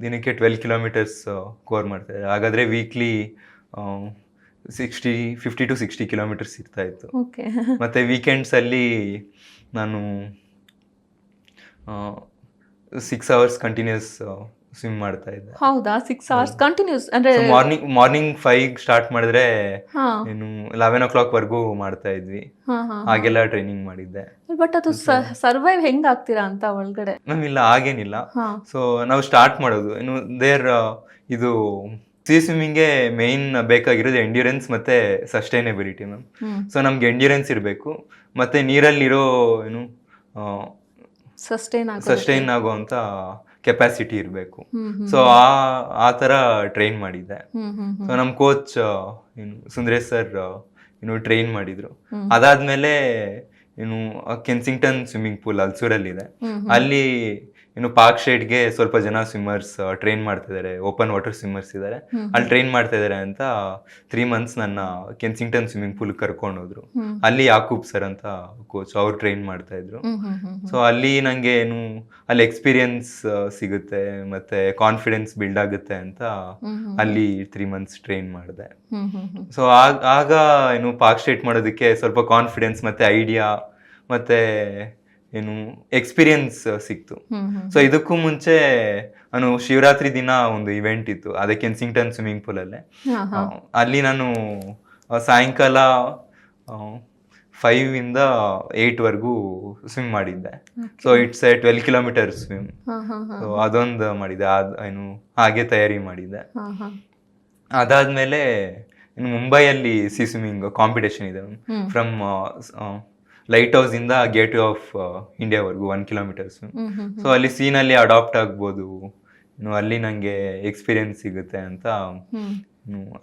ದಿನಕ್ಕೆ 12 kilometers ಕವರ್ ಮಾಡ್ತಾ ಇದ್ದೆ. ಹಾಗಾದ್ರೆ ವೀಕ್ಲಿ 50 to 60 kilometers ಇರ್ತಾ ಇತ್ತು. ಮತ್ತೆ ವೀಕೆಂಡ್ಸ್ ಅಲ್ಲಿ ನಾನು 6 hours ಕಂಟಿನ್ಯೂಸ್ ಸ್ವಿಮ್ ಮಾಡ್ತಾ ಇದ್ದೆ. ಹೌದಾ? 6 hours ಕಂಟಿನ್ಯೂಸ್ ಅಂದ್ರೆ ಮಾರ್ನಿಂಗ್ 5 ಸ್ಟಾರ್ಟ್ ಮಾಡಿದ್ರೆ ಏನು 11 o'clock ವರ್ಗೂ ಮಾಡ್ತಾ ಇದ್ವಿ. ಹಾಗೆಲ್ಲ ಟ್ರೈನಿಂಗ್ ಮಾಡಿದ್ದೆ. ಬಟ್ ಅದು ಸರ್ವೈವ್ ಹೆಂಗ್ ಆಗ್ತೀರಾ ಅಂತ ಒಳಗಡೆ? ಇಲ್ಲ ಹಾಗೇನಿಲ್ಲ. ಸೊ ನಾವು ಸ್ಟಾರ್ಟ್ ಮಾಡೋದು ಏನು ಇದು ಸ್ವಿಮ್ಮಿಂಗ್ಗೆ ಮೇನ್ ಬೇಕಾಗಿರೋದು ಎಂಡ್ಯೂರೆನ್ಸ್ ಮತ್ತೆ ಸಸ್ಟೈನಬಿಲಿಟಿ ಮ್ಯಾಮ್. ಸೊ ನಮ್ಗೆ ಎಂಡ್ಯೂರೆನ್ಸ್ ಇರಬೇಕು, ಮತ್ತೆ ನೀರಲ್ಲಿರೋ ಏನು ಸಸ್ಟೈನ್ ಆಗುವಂತ ಕೆಪಾಸಿಟಿ ಇರಬೇಕು. ಸೊ ಆ ತರ ಟ್ರೈನ್ ಮಾಡಿದ್ದೆ. ಸೊ ನಮ್ಮ ಕೋಚ್ ಸುಂದರೇಶ್ ಸರ್ ಟ್ರೈನ್ ಮಾಡಿದ್ರು. ಅದಾದ್ಮೇಲೆ ಕೆನ್ಸಿಂಗ್ಟನ್ ಸ್ವಿಮ್ಮಿಂಗ್ ಪೂಲ್ ಅಲ್ಸೂರಲ್ಲಿ ಇದೆ, ಅಲ್ಲಿ ಪಾರ್ಕ್ ಸ್ಟ್ರೈಟ್ಗೆ ಸ್ವಲ್ಪ ಜನ ಸ್ವಿಮ್ಮರ್ಸ್ ಟ್ರೈನ್ ಮಾಡ್ತಿದ್ದಾರೆ, ಓಪನ್ ವಾಟರ್ ಸ್ವಿಮ್ಮರ್ಸ್ ಇದ್ದಾರೆ, ಅಲ್ಲಿ ಟ್ರೈನ್ ಮಾಡ್ತಾ ಇದಾರೆ ಅಂತ 3 months ನನ್ನ ಕೆನ್ಸಿಂಗ್ಟನ್ ಸ್ವಿಮ್ಮಿಂಗ್ ಪೂಲ್ ಕರ್ಕೊಂಡು ಹೋದ್ರು. ಅಲ್ಲಿ ಯಾಕೂಬ್ ಸರ್ ಅಂತ ಕೋಚ್, ಅವ್ರು ಟ್ರೈನ್ ಮಾಡ್ತಾ ಇದ್ರು. ಸೊ ಅಲ್ಲಿ ನಂಗೆ ಅಲ್ಲಿ ಎಕ್ಸ್ಪೀರಿಯನ್ಸ್ ಸಿಗುತ್ತೆ ಮತ್ತೆ ಕಾನ್ಫಿಡೆನ್ಸ್ ಬಿಲ್ಡ್ ಆಗುತ್ತೆ ಅಂತ ಅಲ್ಲಿ 3 months ಟ್ರೈನ್ ಮಾಡಿದೆ. ಸೊ ಆಗ ಪಾರ್ಕ್ ಸ್ಟ್ರೈಟ್ ಮಾಡೋದಕ್ಕೆ ಸ್ವಲ್ಪ ಕಾನ್ಫಿಡೆನ್ಸ್ ಮತ್ತೆ ಐಡಿಯಾ ಮತ್ತೆ ಎಕ್ಸ್ಪೀರಿಯನ್ಸ್ ಸಿಕ್ತು. ಸೊ ಇದಕ್ಕೂ ಮುಂಚೆ ನಾನು ಶಿವರಾತ್ರಿ ದಿನ ಒಂದು ಇವೆಂಟ್ ಇತ್ತು, ಅದೇ ಕೆನ್ಸಿಂಗ್ಟನ್ ಸ್ವಿಮ್ಮಿಂಗ್ ಪೂಲ್ ಅಲ್ಲೇ. ಅಲ್ಲಿ ನಾನು ಸಾಯಂಕಾಲ 5 ಇಂದ 8 ವರ್ಗೂ ಸ್ವಿಮ್ ಮಾಡಿದ್ದೆ. So it's 12 kilometers swim. So ಅದೊಂದು ಮಾಡಿದ್ದೆ, ಹಾಗೆ ತಯಾರಿ ಮಾಡಿದ್ದೆ. ಅದಾದ್ಮೇಲೆ ಮುಂಬೈಯಲ್ಲಿ ಸ್ವಿಮ್ಮಿಂಗ್ ಕಾಂಪಿಟೇಷನ್ ಇದೆ ಫ್ರಮ್ ಲೈಟ್ ಹೌಸ್ ಇಂದ ಗೇಟ್ ವೇ ಆಫ್ ಇಂಡಿಯಾವರೆಗೂ 1 kilometer. ಸೊ ಅಲ್ಲಿ ಸೀನಲ್ಲಿ ಅಡಾಪ್ಟ್ ಆಗ್ಬೋದು, ಅಲ್ಲಿ ನಂಗೆ ಎಕ್ಸ್ಪೀರಿಯನ್ಸ್ ಸಿಗುತ್ತೆ ಅಂತ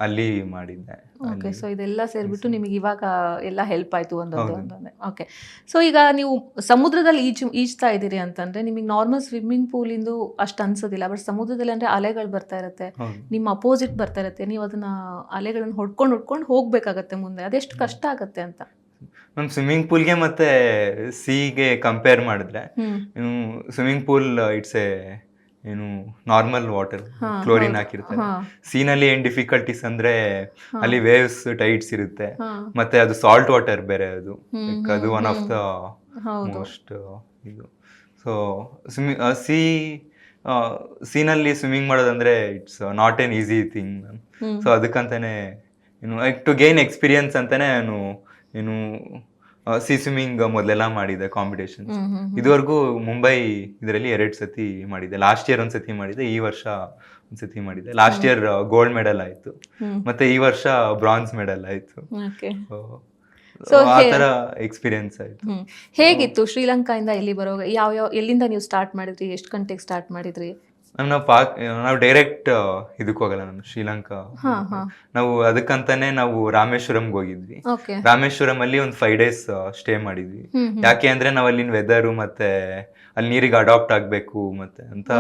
ಅಲ್ಲಿ ಮಾಡಿದ್ದೆ. ಸೊ ಇದೆಲ್ಲ ಸೇರ್ಬಿಟ್ಟು ನಿಮಗೆ ಇವಾಗ ಎಲ್ಲ ಹೆಲ್ಪ್ ಆಯ್ತು ಒಂದೊಂದೇ. ಓಕೆ, ಸೊ ಈಗ ನೀವು ಸಮುದ್ರದಲ್ಲಿ ಈಜ್ತಾ ಇದ್ದೀರಿ ಅಂತಂದ್ರೆ ನಿಮಗೆ ನಾರ್ಮಲ್ ಸ್ವಿಮ್ಮಿಂಗ್ ಪೂಲ್ ಇಂದು ಅಷ್ಟು ಅನ್ಸೋದಿಲ್ಲ. ಬಟ್ ಸಮುದ್ರದಲ್ಲಿ ಅಂದ್ರೆ ಅಲೆಗಳು ಬರ್ತಾ ಇರುತ್ತೆ, ನಿಮ್ಮ ಅಪೋಸಿಟ್ ಬರ್ತಾ ಇರುತ್ತೆ, ನೀವು ಅದನ್ನ ಅಲೆಗಳನ್ನು ಹೊಡ್ಕೊಂಡು ಹೋಗ್ಬೇಕಾಗತ್ತೆ ಮುಂದೆ. ಅದೆಷ್ಟು ಕಷ್ಟ ಆಗತ್ತೆ ಅಂತ? ನಮ್ ಸ್ವಿಮ್ಮಿಂಗ್ ಪೂಲ್ಗೆ ಮತ್ತೆ ಸೀಗೆ ಕಂಪೇರ್ ಮಾಡಿದ್ರೆ swimming pool it's normal water, chlorine ಹಾಕಿರ್ತಾರೆ. ಸೀನಲ್ಲಿ ಏನ್ ಡಿಫಿಕಲ್ಟೀಸ್ ಅಂದ್ರೆ ಅಲ್ಲಿ ವೇವ್ಸ್ ಟೈಡ್ಸ್ ಇರುತ್ತೆ, ಮತ್ತೆ ಅದು ಸಾಲ್ಟ್ ವಾಟರ್ ಬೇರೆ, ಅದು ಒನ್ ಆಫ್ ದ ಮೋಸ್ಟ್ ಇದು. ಸೊ ಸೀನಲ್ಲಿ ಸ್ವಿಮ್ಮಿಂಗ್ ಮಾಡೋದಂದ್ರೆ it's not an easy thing. So ಅದಕ್ಕಂತಾನೆ ಟು ಗೇನ್ ಎಕ್ಸ್ಪೀರಿಯನ್ಸ್ ಅಂತಾನೆ ನಾನು ಸಿ ಸ್ವಿಮ್ಮಿಂಗ್ ಮೊದಲೆಲ್ಲ ಮಾಡಿದೆ ಕಾಂಪಿಟೇಷನ್. ಇದುವರೆಗೂ ಮುಂಬೈ ಇದರಲ್ಲಿ 2 ಸತಿ ಮಾಡಿದೆ. ಲಾಸ್ಟ್ ಇಯರ್ ಒಂದ್ಸತಿ ಮಾಡಿದೆ, ಈ ವರ್ಷ ಒಂದ್ಸತಿ ಮಾಡಿದೆ. ಲಾಸ್ಟ್ ಇಯರ್ ಗೋಲ್ಡ್ ಮೆಡಲ್ ಆಯ್ತು, ಮತ್ತೆ ಈ ವರ್ಷ ಬ್ರಾನ್ಸ್ ಮೆಡಲ್ ಆಯ್ತು. ಆ ತರ ಎಕ್ಸ್ಪೀರಿಯನ್ಸ್ ಆಯ್ತು. ಹೇಗಿತ್ತು ಶ್ರೀಲಂಕಾದಿಂದ ಇಲ್ಲಿ ಬರೋವಾಗ? ಎಲ್ಲಿಂದ ನೀವು ಸ್ಟಾರ್ಟ್ ಮಾಡಿದ್ರಿ? ಎಷ್ಟು ಗಂಟೆಗೆ ಸ್ಟಾರ್ಟ್ ಮಾಡಿದ್ರಿ? ನಾವು ಡೈರೆಕ್ಟ್ ಇದಕ್ಕೆ ಹೋಗಲ್ಲ, ನಾನು ಶ್ರೀಲಂಕಾ. ನಾವು ಅದಕ್ಕಂತಾನೆ ನಾವು ರಾಮೇಶ್ವರಂಗೆ ಹೋಗಿದ್ವಿ. ರಾಮೇಶ್ವರಂ ಅಲ್ಲಿ ಒಂದು 5 days ಸ್ಟೇ ಮಾಡಿದ್ವಿ. ಯಾಕೆ ಅಂದ್ರೆ ನಾವು ಅಲ್ಲಿನ ವೆದರು ಮತ್ತೆ ಅಲ್ಲಿ ನೀರಿಗೆ ಅಡಾಪ್ಟ್ ಆಗ್ಬೇಕು ಮತ್ತೆ ಅಂತ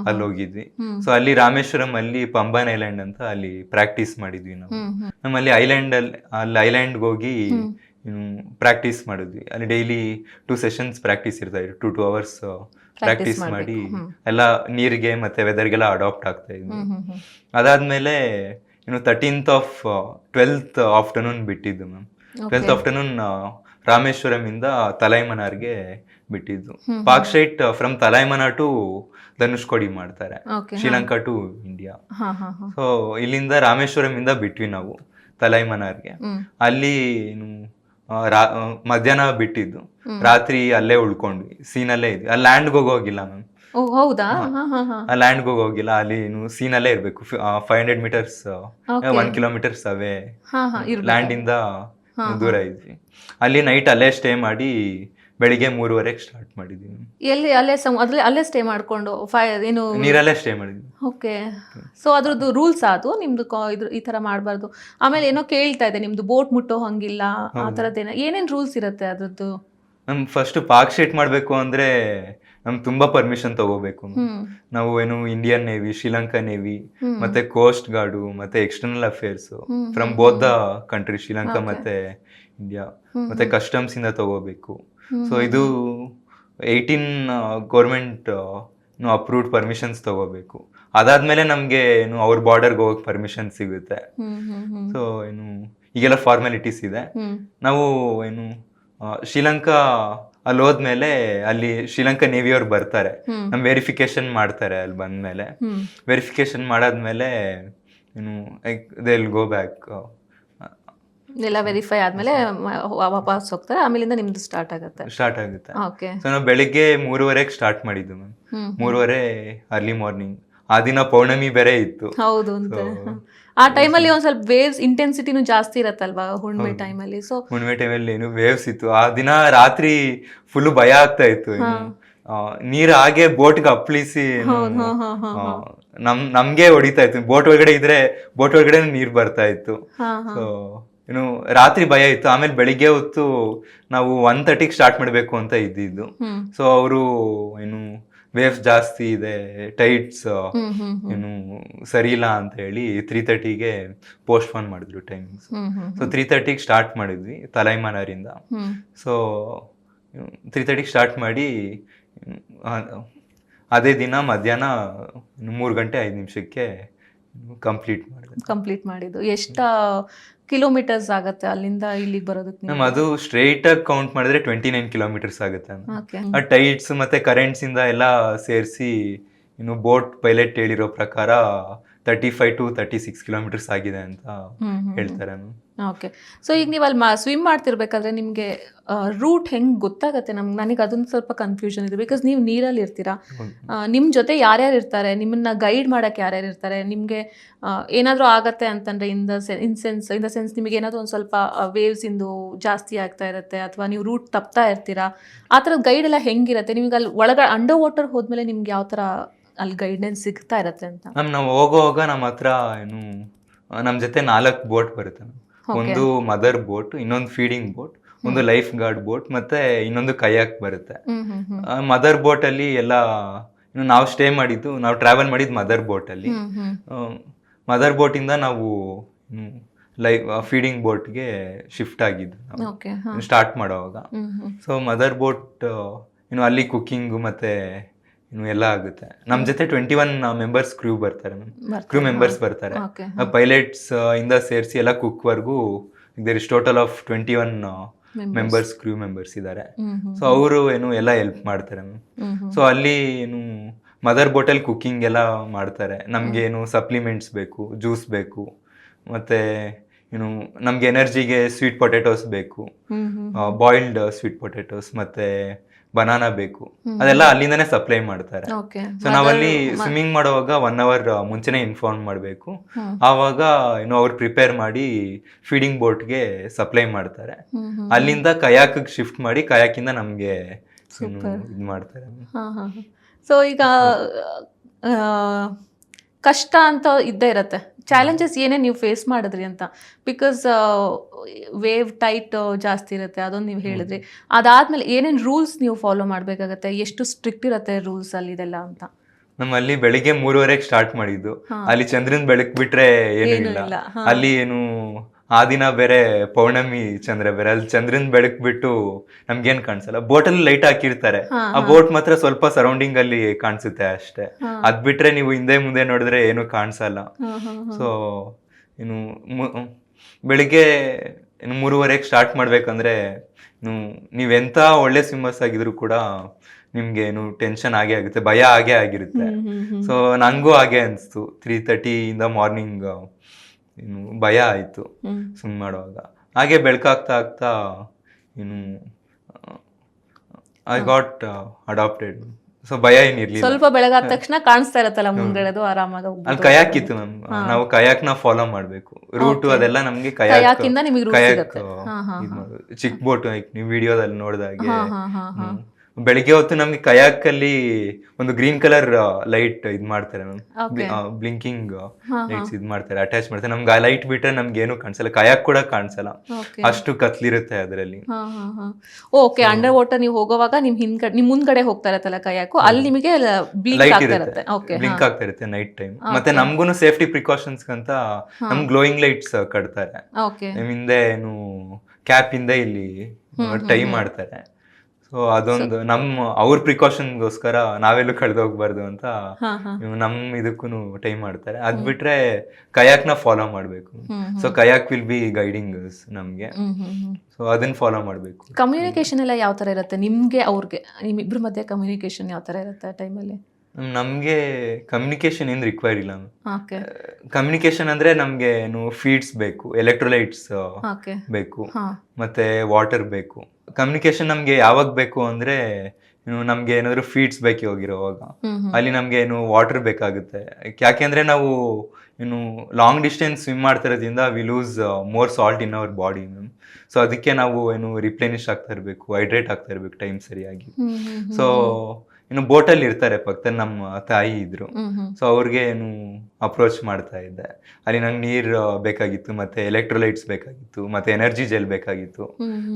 ಅಲ್ಲಿ ಹೋಗಿದ್ವಿ. ಸೊ ಅಲ್ಲಿ ರಾಮೇಶ್ವರಂ ಅಲ್ಲಿ ಪಂಬನ್ ಐಲ್ಯಾಂಡ್ ಅಂತ ಅಲ್ಲಿ ಪ್ರಾಕ್ಟೀಸ್ ಮಾಡಿದ್ವಿ ನಾವು. ನಮ್ಮಲ್ಲಿ ಐಲ್ಯಾಂಡ್ ಹೋಗಿ ಪ್ರಾಕ್ಟೀಸ್ ಮಾಡಿದ್ವಿ. ಅಲ್ಲಿ ಡೈಲಿ 2 sessions ಪ್ರಾಕ್ಟೀಸ್ ಇರ್ತಾ ಇದ್ರು. 2 hours ಪ್ರಾಕ್ಟೀಸ್ ಮಾಡಿ ಎಲ್ಲ ನೀರಿಗೆ ಮತ್ತೆ ವೆದರ್ಗೆಲ್ಲ ಅಡಾಪ್ಟ್ ಆಗ್ತಾ ಇದ್ವಿ. ಅದಾದ್ಮೇಲೆ 12th ಆಫ್ಟರ್ನೂನ್ ಬಿಟ್ಟಿದ್ದು ಮ್ಯಾಮ್. 12th ಆಫ್ಟರ್ನೂನ್ ರಾಮೇಶ್ವರಂ ಇಂದ ತಲೈಮನಾರ್ಗೆ ಬಿಟ್ಟಿದ್ದು. Palk Strait from Talaimannar to Dhanushkodi ಮಾಡ್ತಾರೆ, ಶ್ರೀಲಂಕಾ ಟು ಇಂಡಿಯಾ. ಸೊ ಇಲ್ಲಿಂದ ರಾಮೇಶ್ವರಂ ಇಂದ ಬಿಟ್ವಿ ನಾವು ತಲೈಮನಾರ್ಗೆ. ಅಲ್ಲಿ ಮಧ್ಯಾಹ್ನ ಬಿಟ್ಟಿದ್ದು, ರಾತ್ರಿ ಅಲ್ಲೇ ಉಳ್ಕೊಂಡ್ವಿ, ಸೀನಲ್ಲೇ ಇದ್ವಿ. ಅಲ್ಲಿ ಲ್ಯಾಂಡ್ಗೆ ಹೋಗೋಗಿಲ್ಲ ಮ್ಯಾಮ್. ಹೌದಾ? ಲ್ಯಾಂಡ್ಗೆ ಹೋಗೋಗಿಲ್ಲ, ಅಲ್ಲಿ ಸೀನಲ್ಲೇ ಇರ್ಬೇಕು. 500 meters 1 kilometer ಅವೇ ಲ್ಯಾಂಡ್ ಇಂದ ದೂರ ಇದ್ವಿ. ಅಲ್ಲಿ ನೈಟ್ ಅಲ್ಲೇ ಸ್ಟೇ ಮಾಡಿ ಬೆಳಿಗ್ಗೆ 3:30 ಸ್ಟಾರ್ಟ್ ಮಾಡಿದ್ವಿ. ಎಲ್ಲಿ? ಅಲ್ಲೇ ಸ್ಟೇ ಮಾಡ್ಕೊಂಡು ಏನು ನೀರಲ್ಲೇ ಸ್ಟೇ ಮಾಡಿದ್ವಿ. ಓಕೆ. ಸೊ ಅದ್ರದ್ದು ರೂಲ್ಸ್ ಅದು ನಿಮ್ದು ಈ ತರ ಮಾಡಬಾರ್ದು. ಆಮೇಲೆ ಏನೋ ಕೇಳ್ತಾ ಇದೆ, ನಿಮ್ದು ಬೋಟ್ ಮುಟ್ಟೋ ಹಂಗಿಲ್ಲ, ಆ ತರದ್ದೇನ ಏನೇನ್ ರೂಲ್ಸ್ ಇರುತ್ತೆ ಅದ್ರದ್ದು? ನಮ್ ಫಸ್ಟ್ ಪಾರ್ಕ್ ಸ್ಟೇಟ್ ಮಾಡ್ಬೇಕು ಅಂದ್ರೆ ನಮ್ಗೆ ತುಂಬಾ ಪರ್ಮಿಷನ್ ತಗೋಬೇಕು. ನಾವು ಇಂಡಿಯನ್ ನೇವಿ, ಶ್ರೀಲಂಕಾ ನೇವಿ, ಮತ್ತೆ ಕೋಸ್ಟ್ ಗಾರ್ಡು, ಮತ್ತೆ external affairs from both the country, Sri Lanka ಮತ್ತೆ ಇಂಡಿಯಾ, ಮತ್ತೆ ಕಸ್ಟಮ್ಸ್ ಇಂದ ತಗೋಬೇಕು. ಸೊ ಇದು 18 ಗೌರ್ಮೆಂಟ್ ಅಪ್ರೂವ್ಡ್ ಪರ್ಮಿಷನ್ಸ್ ತಗೋಬೇಕು. ಅದಾದ್ಮೇಲೆ ನಮ್ಗೆ ಅವ್ರ ಬಾರ್ಡರ್ಗೆ ಹೋಗಕ್ ಪರ್ಮಿಷನ್ ಸಿಗುತ್ತೆ. ಸೊ ಈಗೆಲ್ಲ ಫಾರ್ಮಾಲಿಟೀಸ್ ಇದೆ. ನಾವು ಶ್ರೀಲಂಕಾ ಅಲ್ಲಿ ಹೋದ್ಮೇಲೆ ಅಲ್ಲಿ ಶ್ರೀಲಂಕಾ ನೇವಿಯವ್ರು ಬರ್ತಾರೆ, ನಮ್ ವೆರಿಫಿಕೇಶನ್ ಮಾಡ್ತಾರೆ. ಅಲ್ಲಿ ಬಂದ್ಮೇಲೆ ವೆರಿಫಿಕೇಶನ್ ಮಾಡಾದ್ಮೇಲೆ ದೇ ವಿಲ್ ಗೋ ಬ್ಯಾಕ್. ಎಲ್ಲ ವೆರಿಫೈ ಆದ್ಮೇಲೆ ವಾಪಸ್ ಹೋಗ್ತಾರೆ. ಆಮೇಲಿಂದ ನಿಮ್ದು ಸ್ಟಾರ್ಟ್ ಆಗುತ್ತೆ. ಸೊ ನಾವು ಬೆಳಿಗ್ಗೆ 3:30 ಸ್ಟಾರ್ಟ್ ಮಾಡಿದ್ದು ಮ್ಯಾಮ್. 3:30 early morning. ಆ ದಿನ ಪೌರ್ಣಮಿ ಬೇರೆ ಇತ್ತು. ಹೌದು ಅಂತ. ಆ ಟೈಮಲ್ಲಿ ಒಂದ್ ಸ್ವಲ್ಪ ವೇವ್ಸ್ ಇಂಟೆನ್ಸಿಟಿನೂ ಜಾಸ್ತಿ ಇರತ್ತಲ್ವಾ ಹುಣ್ಣಿಮೆ ಟೈಮಲ್ಲಿ? ಸೊ ಹುಣ್ಣಿಮೆ ಟೈಮಲ್ಲಿ ವೇವ್ಸ್ ಇತ್ತು. ಆ ದಿನ ರಾತ್ರಿ ಫುಲ್ ಭಯ ಆಗ್ತಾ ಇತ್ತು. ನೀರ್ ಹಾಗೆ ಬೋಟ್ಗೆ ಅಪ್ಪಳಿಸಿ ನಮ್ಗೆ ಹೊಡಿತಾ ಇತ್ತು. ಬೋಟ್ ಒಳಗಡೆ ನೀರ್ ಬರ್ತಾ ಇತ್ತು. ಸೊ ರಾತ್ರಿ ಭಯ ಇತ್ತು. ಆಮೇಲೆ ಬೆಳಿಗ್ಗೆ ಹೊತ್ತು ನಾವು 1:30 ಸ್ಟಾರ್ಟ್ ಮಾಡ್ಬೇಕು ಅಂತ ಇದ್ದಿದ್ದು. ಸೊ ಅವರು ವೇವ್ಸ್ ಜಾಸ್ತಿ ಇದೆ, ಟೈಟ್ಸ್ ಸರಿ ಇಲ್ಲ ಅಂತ ಹೇಳಿ 3:30ಗೆ ಪೋಸ್ಟ್ ಪೋನ್ ಮಾಡಿದ್ರು ಟೈಮಿಂಗ್ಸ್. ಸೊ 3:30ಗೆ ಸ್ಟಾರ್ಟ್ ಮಾಡಿದ್ವಿ ತಲೈಮನಾರಿಂದ. ಸೊ 3:30ಗೆ ಸ್ಟಾರ್ಟ್ ಮಾಡಿ ಅದೇ ದಿನ ಮಧ್ಯಾಹ್ನ 3:05 ಕಂಪ್ಲೀಟ್ ಮಾಡಿದ್ದು. ಎಷ್ಟು ಕಿಲೋಮೀಟರ್ಸ್ ಆಗತ್ತೆ ಅಲ್ಲಿಂದ ಇಲ್ಲಿಗೆ ಬರೋದಕ್ಕೆ? ಅದು ಸ್ಟ್ರೈಟ್ ಆಗಿ ಕೌಂಟ್ ಮಾಡಿದ್ರೆ 29 kilometers ಆಗುತ್ತೆ. ಟೈಟ್ಸ್ ಮತ್ತೆ ಕರೆಂಟ್ಸ್ ಇಂದ ಎಲ್ಲ ಸೇರಿಸಿ ಬೋಟ್ ಪೈಲಟ್ ಹೇಳಿರೋ ಪ್ರಕಾರ 35 to 36 kilometers ಆಗಿದೆ ಅಂತ ಹೇಳ್ತಾರೆ. ಓಕೆ. ಸೊ ಈಗ ನೀವು ಅಲ್ಲಿ ಸ್ವಿಮ್ ಮಾಡ್ತಿರ್ಬೇಕಾದ್ರೆ ನಿಮಗೆ ರೂಟ್ ಹೆಂಗೆ ಗೊತ್ತಾಗತ್ತೆ? ನನಗೆ ಅದೊಂದು ಸ್ವಲ್ಪ ಕನ್ಫ್ಯೂಷನ್ ಇದೆ. ಬಿಕಾಸ್ ನೀವು ನೀರಲ್ಲಿ ಇರ್ತೀರಾ, ನಿಮ್ಮ ಜೊತೆ ಯಾರ್ಯಾರು ಇರ್ತಾರೆ, ನಿಮ್ಮನ್ನ ಗೈಡ್ ಮಾಡಕ್ಕೆ ಯಾರ್ಯಾರು ಇರ್ತಾರೆ, ನಿಮಗೆ ಏನಾದರೂ ಆಗತ್ತೆ ಅಂತಂದ್ರೆ ಇನ್ ದ ಸೆನ್ಸ್ ನಿಮಗೆ ಏನಾದರೂ ಒಂದು ಸ್ವಲ್ಪ ವೇವ್ಸ್ ಇಂದು ಜಾಸ್ತಿ ಆಗ್ತಾ ಇರುತ್ತೆ, ಅಥವಾ ನೀವು ರೂಟ್ ತಪ್ತಾ ಇರ್ತೀರಾ, ಆ ಥರದ ಗೈಡ್ ಎಲ್ಲ ಹೆಂಗಿರುತ್ತೆ ನಿಮಗೆ? ಅಲ್ಲಿ ಒಳಗಡೆ ಅಂಡರ್ ವಾಟರ್ ಹೋದ್ಮೇಲೆ ನಿಮ್ಗೆ ಯಾವ ಥರ ಅಲ್ಲಿ ಗೈಡೆನ್ಸ್ ಸಿಗ್ತಾ ಇರತ್ತೆ ಅಂತ? ನಾವು ಹೋಗುವಾಗ ನಮ್ಮ ಹತ್ರ ನಮ್ಮ ಜೊತೆ 4 ಬೋಟ್ ಬರುತ್ತೆ. ಒಂದು ಮದರ್ ಬೋಟ್, ಇನ್ನೊಂದು ಫೀಡಿಂಗ್ ಬೋಟ್, ಒಂದು ಲೈಫ್ ಗಾರ್ಡ್ ಬೋಟ್, ಮತ್ತೆ ಇನ್ನೊಂದು ಕಯಾಕ್ ಬರುತ್ತೆ. ಮದರ್ ಬೋಟ್ ಅಲ್ಲಿ ಎಲ್ಲ ನಾವು ಸ್ಟೇ ಮಾಡಿದ್ದು, ನಾವು ಟ್ರಾವೆಲ್ ಮಾಡಿದ್ದು ಮದರ್ ಬೋಟ್ ಅಲ್ಲಿ. ಮದರ್ ಬೋಟ್ ಇಂದ ನಾವು ಫೀಡಿಂಗ್ ಬೋಟ್ಗೆ ಶಿಫ್ಟ್ ಆಗಿದ್ದು ಸ್ಟಾರ್ಟ್ ಮಾಡುವಾಗ. ಸೊ ಮದರ್ ಬೋಟ್ ಅಲ್ಲಿ ಕುಕಿಂಗ್ ಮತ್ತೆ ಎಲ್ಲ ಆಗುತ್ತೆ. ನಮ್ ಜೊತೆ 21 ಮೆಂಬರ್ಸ್ ಕ್ರೂ ಮೆಂಬರ್ಸ್ ಬರ್ತಾರೆ. ಪೈಲಟ್ಸ್ ಇಂದ ಸೇರಿಸಿ ಎಲ್ಲ ಕುಕ್ ವರ್ಗೂ there is total of 21 members crew members ಇದ್ದಾರೆ. ಸೊ ಅವರು ಎಲ್ಲ ಹೆಲ್ಪ್ ಮಾಡ್ತಾರೆ. ಸೊ ಅಲ್ಲಿ ಮದರ್ ಬೋಟಲ್ ಕುಕಿಂಗ್ ಎಲ್ಲ ಮಾಡ್ತಾರೆ. ನಮ್ಗೆ ಸಪ್ಲಿಮೆಂಟ್ಸ್ ಬೇಕು, ಜ್ಯೂಸ್ ಬೇಕು, ಮತ್ತೆ ಏನು ನಮ್ಗೆ ಎನರ್ಜಿಗೆ ಸ್ವೀಟ್ ಪೊಟೆಟೋಸ್ ಬೇಕು, ಬಾಯ್ಲ್ಡ್ ಸ್ವೀಟ್ ಪೊಟೆಟೋಸ್ ಮತ್ತೆ ಬನಾನಾ ಬೇಕು, ಅದೆಲ್ಲ ಅಲ್ಲಿಂದಾನೆ ಸಪ್ಲೈ ಮಾಡ್ತಾರೆ. ಓಕೆ. ಸೊ ನಾವಲ್ಲಿ ಸ್ವಿಮ್ಮಿಂಗ್ ಮಾಡುವಾಗ 1 hour ಮುಂಚೆನೆ ಇನ್ಫಾರ್ಮ್ ಮಾಡಬೇಕು. ಆವಾಗ ಏನು ಅವ್ರು ಪ್ರಿಪೇರ್ ಮಾಡಿ ಫೀಡಿಂಗ್ ಬೋಟ್ಗೆ ಸಪ್ಲೈ ಮಾಡ್ತಾರೆ. ಅಲ್ಲಿಂದ ಕಯಾಕ್ ಶಿಫ್ಟ್ ಮಾಡಿ ಕಯಾಕಿಂದ ನಮ್ಗೆ ಇದು ಮಾಡ್ತಾರೆ. ಸೊ ಈಗ ಕಷ್ಟ ಅಂತ ಇದ್ದೇ ಇರತ್ತೆ, ಚಾಲೆಂಜಸ್ ಏನೇ ನೀವು ಫೇಸ್ ಮಾಡಿದ್ರಿ ಅಂತ, ಬಿಕಾಸ್ ವೇವ್ ಟೈಟ್ ಜಾಸ್ತಿ ಇರುತ್ತೆ, ಅದೊಂದು ನೀವು ಹೇಳಿದ್ರಿ. ಅದಾದ್ಮೇಲೆ ಏನೇನು ರೂಲ್ಸ್ ನೀವು ಫಾಲೋ ಮಾಡಬೇಕಾಗತ್ತೆ, ಎಷ್ಟು ಸ್ಟ್ರಿಕ್ಟ್ ಇರುತ್ತೆ ರೂಲ್ಸ್ ಅಲ್ಲಿ ಇದೆಲ್ಲ ಅಂತ? ನಮ್ಮಲ್ಲಿ ಬೆಳಿಗ್ಗೆ 3:30ಕ್ಕೆ ಸ್ಟಾರ್ಟ್ ಮಾಡಿದ್ದು. ಅಲ್ಲಿ ಚಂದ್ರನ್ ಬೆಳಕ್ ಬಿಟ್ರೆ ಏನೂ ಇಲ್ಲ. ಅಲ್ಲಿ ಏನು ಆ ದಿನ ಬೇರೆ ಪೌರ್ಣಮಿ ಚಂದ್ರ ಬೇರೆ, ಅಲ್ಲಿ ಚಂದ್ರನ್ ಬೆಳಕ್ ಬಿಟ್ಟು ನಮ್ಗೇನ್ ಕಾಣಿಸಲ್ಲ. ಬೋಟಲ್ಲಿ ಲೈಟ್ ಹಾಕಿರ್ತಾರೆ, ಆ ಬೋಟ್ ಮಾತ್ರ ಸ್ವಲ್ಪ ಸರೌಂಡಿಂಗ್ ಅಲ್ಲಿ ಕಾಣಿಸುತ್ತೆ ಅಷ್ಟೇ. ಅದ್ ಬಿಟ್ರೆ ನೀವು ಹಿಂದೆ ಮುಂದೆ ನೋಡಿದ್ರೆ ಏನು ಕಾಣಿಸಲ್ಲ. ಸೊ ಏನು ಬೆಳಿಗ್ಗೆ 3:30ಕ್ಕೆ ಸ್ಟಾರ್ಟ್ ಮಾಡ್ಬೇಕಂದ್ರೆ ನೀವೆಂತ ಒಳ್ಳೆ ಸ್ವಿಮ್ಮರ್ಸ್ ಆಗಿದ್ರು ಕೂಡ ನಿಮ್ಗೆ ಏನು ಟೆನ್ಷನ್ ಆಗೇ ಆಗುತ್ತೆ, ಭಯ ಆಗೇ ಆಗಿರುತ್ತೆ. ಸೊ ನಂಗೂ ಹಾಗೆ ಅನ್ಸ್ತು. 3:30 ಇಂದ ಮಾರ್ನಿಂಗ್ ಏನು ಭಯ ಆಯ್ತು ಸ್ವಿಮ್ ಮಾಡುವಾಗ. ಹಾಗೆ ಬೆಳಕಾಗ್ತಾ ಆಗ್ತಾ ಏನು ಐ ಗಾಟ್ ಅಡಾಪ್ಟೆಡ್. ಸೊ ಭಯ ಏನಿರ್ಲಿಲ್ಲ. ಸ್ವಲ್ಪ ಬೆಳಗಾದ ತಕ್ಷಣ ಕಾಣಿಸ್ತಾ ಇರತ್ತಲ್ಲ ಮುಂದ್ಗಡೆದು, ಆರಾಮಾಗಿ ಅಲ್ಲಿ ಕಯಾಕ್ ಇತ್ತು ಮ್ಯಾಮ್. ನಾವು ಕಯಾಕ್ ನ ಫಾಲೋ ಮಾಡ್ಬೇಕು. ರೂಟ್ ಅದೆಲ್ಲ ನಮ್ಗೆ ಕಯಾಕ್ ಚಿಕ್ಕ ಬೋಟ್ ನೀವು ವಿಡಿಯೋದಲ್ಲಿ ನೋಡಿದಾಗೆ. ಬೆಳಿಗ್ಗೆ ಹೊತ್ತು ನಮ್ಗೆ ಕಯಾಕ್ ಅಲ್ಲಿ ಒಂದು ಗ್ರೀನ್ ಕಲರ್ ಲೈಟ್ ಇದ್ ಮಾಡ್ತಾರೆ ಮ್ಯಾಮ್, ಬ್ಲಿಂಕಿಂಗ್ ಲೈಟ್ಸ್ ಇದ್ ಮಾಡ್ತಾರೆ, ಅಟ್ಯಾಚ್ ಮಾಡ್ತಾರೆ. ನಮ್ಗೆ ಆ ಲೈಟ್ ಬಿಟ್ರೆ ನಮ್ಗೆ ಏನು ಕಾಣಿಸಲ್ಲ, ಕಯಾಕ್ ಕೂಡ ಕಾಣಿಸಲ್ಲ, ಅಷ್ಟು ಕತ್ಲಿರುತ್ತೆ ಅದರಲ್ಲಿ. ಓಕೆ. ಅಂಡರ್ ವಾಟರ್ ನೀವು ಹೋಗುವಾಗ ನಿಮ್ ಮುಂದ್ಗಡೆ ಹೋಗ್ತಾ ಇರತ್ತಲ್ಲ ಕಯಾಕು, ಅಲ್ಲಿ ನಿಮಗೆ ಲೈಟ್ ಇರುತ್ತೆ, ಬ್ಲಿಂಕ್ ಆಗ್ತಾ ಇರುತ್ತೆ ನೈಟ್ ಟೈಮ್. ಮತ್ತೆ ನಮ್ಗೂನು ಸೇಫ್ಟಿ ಪ್ರಿಕಾಷನ್ಸ್ ಅಂತ ನಮ್ ಗ್ಲೋಯಿಂಗ್ ಲೈಟ್ಸ್ ಕಟ್ತಾರೆ. ಹಿಂದೆ ಏನು ಕ್ಯಾಪ್ ಇಂದ ಇಲ್ಲಿ ಟೈ ಮಾಡ್ತಾರೆ. ಸೊ ಅದೊಂದು ಅವ್ರ ಪ್ರಿಕಾಷನ್ಗೋಸ್ಕರ ನಾವೆಲ್ಲೂ ಕಳೆದೋಗ್ಬಾರ್ದು ಅಂತ ನಮ್ ಇದಕ್ಕೂ ಟೈಮ್ ಮಾಡ್ತಾರೆ. ಅದ್ ಬಿಟ್ರೆ ಕಯಾಕ್ ನ ಫಾಲೋ ಮಾಡ್ಬೇಕು. So kayak will be guiding ನಮ್ಗೆ. ಸೊ ಅದನ್ನ ಫಾಲೋ ಮಾಡ್ಬೇಕು. ಕಮ್ಯುನಿಕೇಶನ್ ಎಲ್ಲ ಯಾವ ತರ ಇರುತ್ತೆ ನಿಮ್ಗೆ ಅವ್ರಿಗೆ, ನಿಮ್ಮಿಬ್ರ ಮಧ್ಯೆ ಕಮ್ಯುನಿಕೇಶನ್ ಯಾವ ತರ ಇರುತ್ತೆ ಟೈಮಲ್ಲಿ? ನಮ್ಗೆ ಕಮ್ಯುನಿಕೇಶನ್ ಏನ್ ರಿಕ್ವೈರ್ ಇಲ್ಲ. ಕಮ್ಯುನಿಕೇಶನ್ ಅಂದ್ರೆ ನಮ್ಗೆ ಫೀಡ್ಸ್ ಬೇಕು, ಎಲೆಕ್ಟ್ರೋಲೈಟ್ಸ್ ಬೇಕು, ಮತ್ತೆ ವಾಟರ್ ಬೇಕು. ಕಮ್ಯುನಿಕೇಶನ್ ನಮ್ಗೆ ಯಾವಾಗ ಬೇಕು ಅಂದ್ರೆ ನಮ್ಗೆ ಏನಾದ್ರು ಫೀಡ್ಸ್ ಬೇಕು ಹೋಗಿರೋವಾಗ, ಅಲ್ಲಿ ನಮ್ಗೆ ವಾಟರ್ ಬೇಕಾಗುತ್ತೆ. ಯಾಕೆಂದ್ರೆ ನಾವು ಲಾಂಗ್ ಡಿಸ್ಟೆನ್ಸ್ ಸ್ವಿಮ್ ಮಾಡ್ತಿರೋದ್ರಿಂದ we lose more salt in our body ma'am. So ಅದಕ್ಕೆ ನಾವು ರಿಪ್ಲೆನಿಶ್ ಆಗ್ತಾ ಇರ್ಬೇಕು, ಹೈಡ್ರೇಟ್ ಆಗ್ತಾ ಇರ್ಬೇಕು ಟೈಮ್ ಸರಿಯಾಗಿ. ಸೊ ಬೋಟಲ್ಲಿ ಇರ್ತಾರೆ ಪಕ್ಕದಲ್ಲಿ ನಮ್ಮ ತಾಯಿ ಇದ್ರು. ಸೊ ಅವ್ರಿಗೆ ಅಪ್ರೋಚ್ ಮಾಡ್ತಾ ಇದ್ದೆ. ಅಲ್ಲಿ ನಂಗೆ ನೀರು ಬೇಕಾಗಿತ್ತು, ಮತ್ತೆ ಎಲೆಕ್ಟ್ರೋಲೈಟ್ಸ್ ಬೇಕಾಗಿತ್ತು, ಮತ್ತೆ ಎನರ್ಜಿ ಜೆಲ್ ಬೇಕಾಗಿತ್ತು,